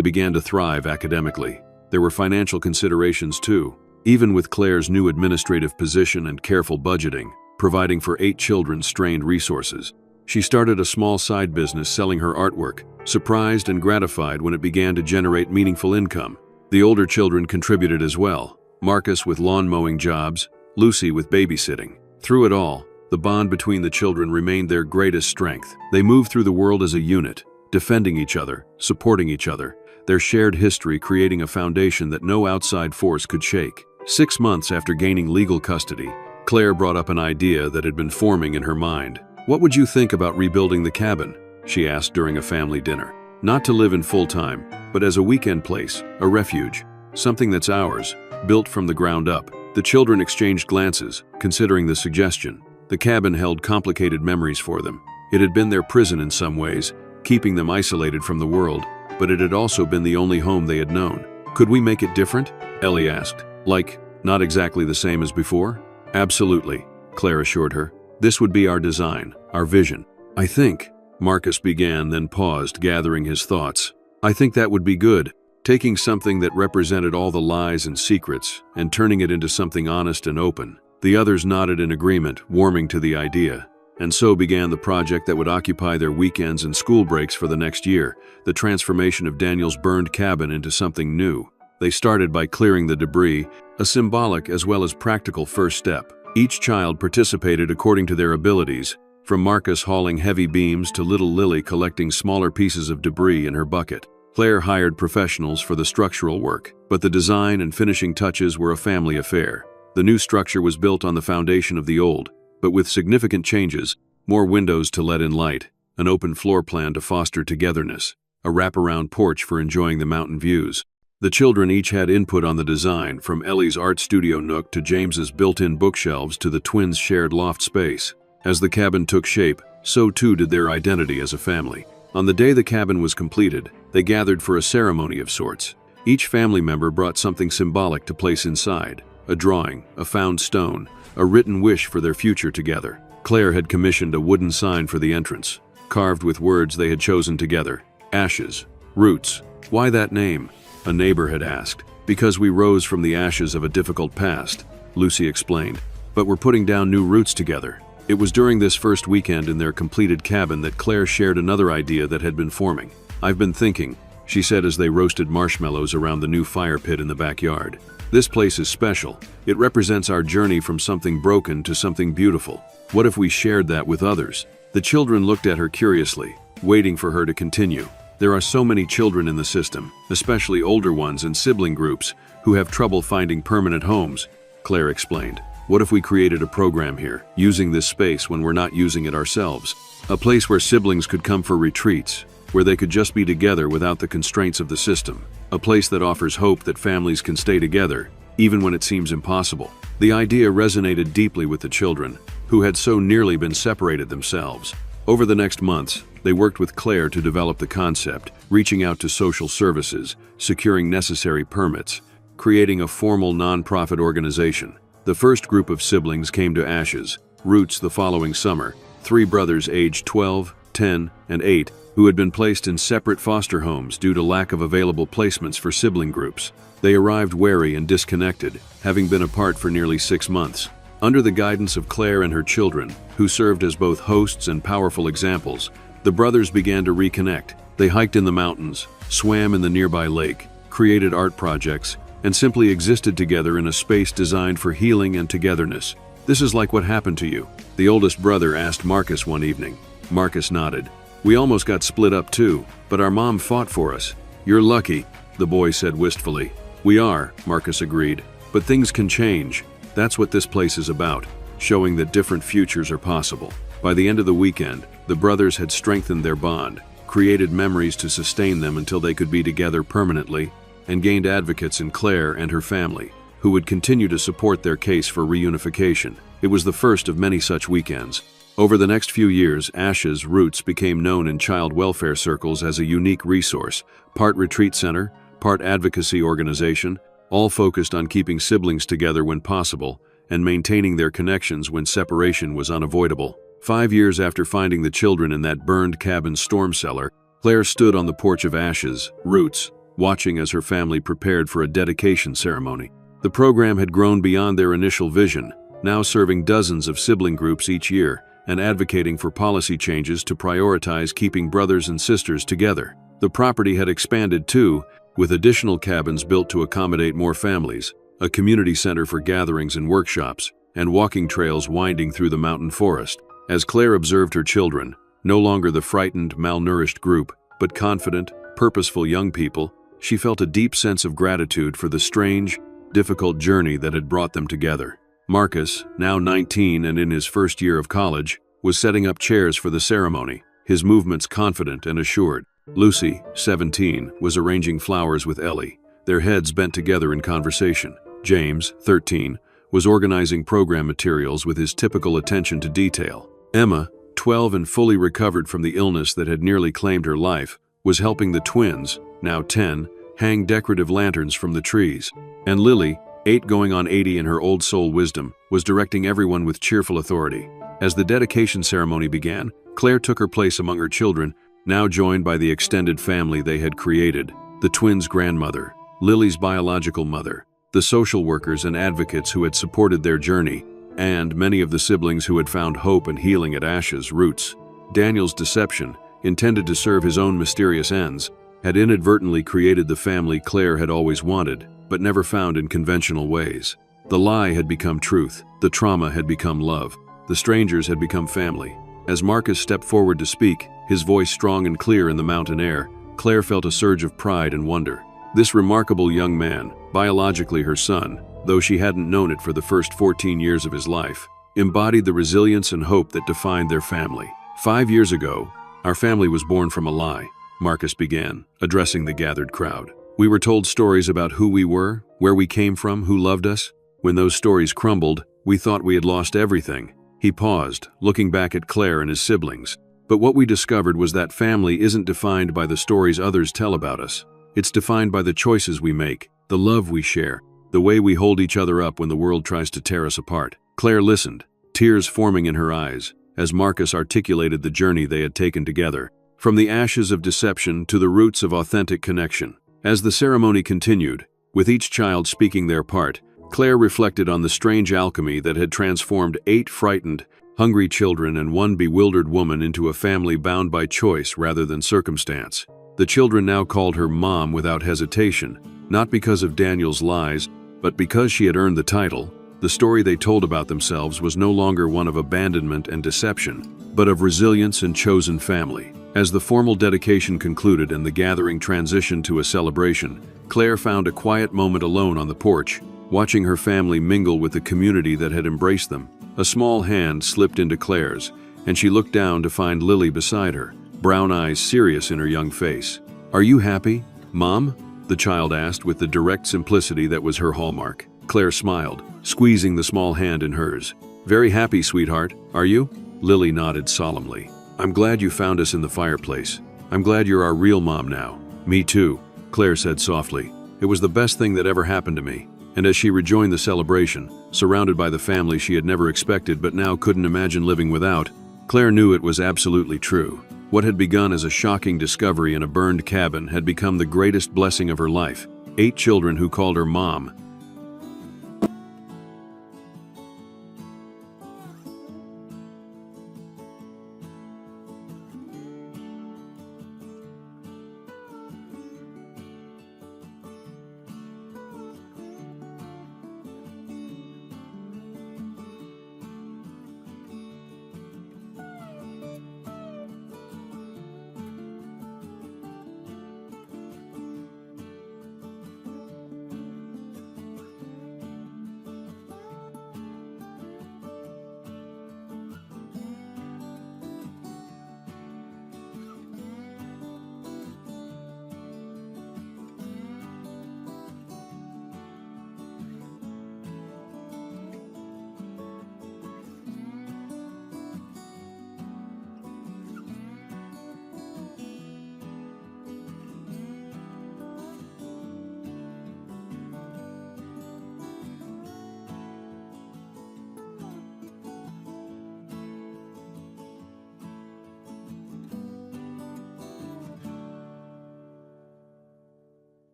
began to thrive academically. There were financial considerations too, even with Claire's new administrative position and careful budgeting, providing for 8 children strained resources. She started a small side business selling her artwork, surprised and gratified when it began to generate meaningful income. The older children contributed as well, Marcus with lawn mowing jobs, Lucy with babysitting. Through it all, the bond between the children remained their greatest strength. They moved through the world as a unit, defending each other, supporting each other, their shared history creating a foundation that no outside force could shake. 6 months after gaining legal custody, Claire brought up an idea that had been forming in her mind. "What would you think about rebuilding the cabin?" she asked during a family dinner. "Not to live in full-time, but as a weekend place, a refuge, something that's ours, built from the ground up." The children exchanged glances, considering the suggestion. The cabin held complicated memories for them. It had been their prison in some ways, keeping them isolated from the world, but it had also been the only home they had known. "Could we make it different?" Ellie asked. "Like, not exactly the same as before?" "Absolutely," Claire assured her. "This would be our design, our vision." "I think," Marcus began, then paused, gathering his thoughts. "I think that would be good, taking something that represented all the lies and secrets and turning it into something honest and open." The others nodded in agreement, warming to the idea. And so began the project that would occupy their weekends and school breaks for the next year, the transformation of Daniel's burned cabin into something new. They started by clearing the debris, a symbolic as well as practical first step. Each child participated according to their abilities, from Marcus hauling heavy beams to little Lily collecting smaller pieces of debris in her bucket. Claire hired professionals for the structural work, but the design and finishing touches were a family affair. The new structure was built on the foundation of the old, but with significant changes: more windows to let in light, an open floor plan to foster togetherness, a wraparound porch for enjoying the mountain views. The children each had input on the design, from Ellie's art studio nook to James's built-in bookshelves to the twins' shared loft space. As the cabin took shape, so too did their identity as a family. On the day the cabin was completed, they gathered for a ceremony of sorts. Each family member brought something symbolic to place inside: a drawing, a found stone, a written wish for their future together. Claire had commissioned a wooden sign for the entrance, carved with words they had chosen together. "Ashes, roots. Why that name?" a neighbor had asked. "Because we rose from the ashes of a difficult past," Lucy explained. "But we're putting down new roots together." It was during this first weekend in their completed cabin that Claire shared another idea that had been forming. "I've been thinking," she said as they roasted marshmallows around the new fire pit in the backyard. "This place is special. It represents our journey from something broken to something beautiful. What if we shared that with others?" The children looked at her curiously, waiting for her to continue. "There are so many children in the system, especially older ones and sibling groups, who have trouble finding permanent homes," Claire explained. "What if we created a program here, using this space when we're not using it ourselves? A place where siblings could come for retreats, where they could just be together without the constraints of the system. A place that offers hope that families can stay together, even when it seems impossible." The idea resonated deeply with the children, who had so nearly been separated themselves. Over the next months, they worked with Claire to develop the concept, reaching out to social services, securing necessary permits, creating a formal nonprofit organization. The first group of siblings came to Ashes, Roots, the following summer: 3 brothers aged 12, 10, and 8, who had been placed in separate foster homes due to lack of available placements for sibling groups. They arrived wary and disconnected, having been apart for nearly 6 months. Under the guidance of Claire and her children, who served as both hosts and powerful examples, the brothers began to reconnect. They hiked in the mountains, swam in the nearby lake, created art projects, and simply existed together in a space designed for healing and togetherness. "This is like what happened to you?" the oldest brother asked Marcus one evening. Marcus nodded. "We almost got split up too, but our mom fought for us." "You're lucky," the boy said wistfully. "We are," Marcus agreed. "But things can change. That's what this place is about, showing that different futures are possible." By the end of the weekend, the brothers had strengthened their bond, created memories to sustain them until they could be together permanently, and gained advocates in Claire and her family, who would continue to support their case for reunification. It was the first of many such weekends. Over the next few years, Ash's Roots became known in child welfare circles as a unique resource, part retreat center, part advocacy organization, all focused on keeping siblings together when possible and maintaining their connections when separation was unavoidable. 5 years after finding the children in that burned cabin storm cellar, Claire stood on the porch of Ash's Roots, watching as her family prepared for a dedication ceremony. The program had grown beyond their initial vision, now serving dozens of sibling groups each year and advocating for policy changes to prioritize keeping brothers and sisters together. The property had expanded too, with additional cabins built to accommodate more families, a community center for gatherings and workshops, and walking trails winding through the mountain forest. As Claire observed her children, no longer the frightened, malnourished group, but confident, purposeful young people, she felt a deep sense of gratitude for the strange, difficult journey that had brought them together. Marcus, now 19 and in his first year of college, was setting up chairs for the ceremony, his movements confident and assured. Lucy, 17, was arranging flowers with Ellie, their heads bent together in conversation. James, 13, was organizing program materials with his typical attention to detail. Emma, 12 and fully recovered from the illness that had nearly claimed her life, was helping the twins, now 10, hang decorative lanterns from the trees. And Lily, 8 going on 80 in her old soul wisdom, was directing everyone with cheerful authority. As the dedication ceremony began, Claire took her place among her children, now joined by the extended family they had created, the twins' grandmother, Lily's biological mother, the social workers and advocates who had supported their journey, and many of the siblings who had found hope and healing at Ash's Roots. Daniel's deception, intended to serve his own mysterious ends, had inadvertently created the family Claire had always wanted, but never found in conventional ways. The lie had become truth, the trauma had become love, the strangers had become family. As Marcus stepped forward to speak, his voice strong and clear in the mountain air, Claire felt a surge of pride and wonder. This remarkable young man, biologically her son, though she hadn't known it for the first 14 years of his life, embodied the resilience and hope that defined their family. 5 years ago, our family was born from a lie, Marcus began, addressing the gathered crowd. We were told stories about who we were, where we came from, who loved us. When those stories crumbled, we thought we had lost everything. He paused, looking back at Claire and his siblings. But what we discovered was that family isn't defined by the stories others tell about us. It's defined by the choices we make, the love we share, the way we hold each other up when the world tries to tear us apart. Claire listened, tears forming in her eyes, as Marcus articulated the journey they had taken together, from the ashes of deception to the roots of authentic connection. As the ceremony continued, with each child speaking their part, Claire reflected on the strange alchemy that had transformed 8 frightened, hungry children and 1 bewildered woman into a family bound by choice rather than circumstance. The children now called her Mom without hesitation, not because of Daniel's lies, but because she had earned the title. The story they told about themselves was no longer one of abandonment and deception, but of resilience and chosen family. As the formal dedication concluded and the gathering transitioned to a celebration, Claire found a quiet moment alone on the porch, watching her family mingle with the community that had embraced them. A small hand slipped into Claire's, and she looked down to find Lily beside her, brown eyes serious in her young face. "Are you happy, Mom?" the child asked with the direct simplicity that was her hallmark. Claire smiled, squeezing the small hand in hers. "Very happy, sweetheart. Are you?" Lily nodded solemnly. "I'm glad you found us in the fireplace. I'm glad you're our real mom now." "Me too," Claire said softly. "It was the best thing that ever happened to me." And as she rejoined the celebration, surrounded by the family she had never expected but now couldn't imagine living without, Claire knew it was absolutely true. What had begun as a shocking discovery in a burned cabin had become the greatest blessing of her life. 8 children who called her Mom.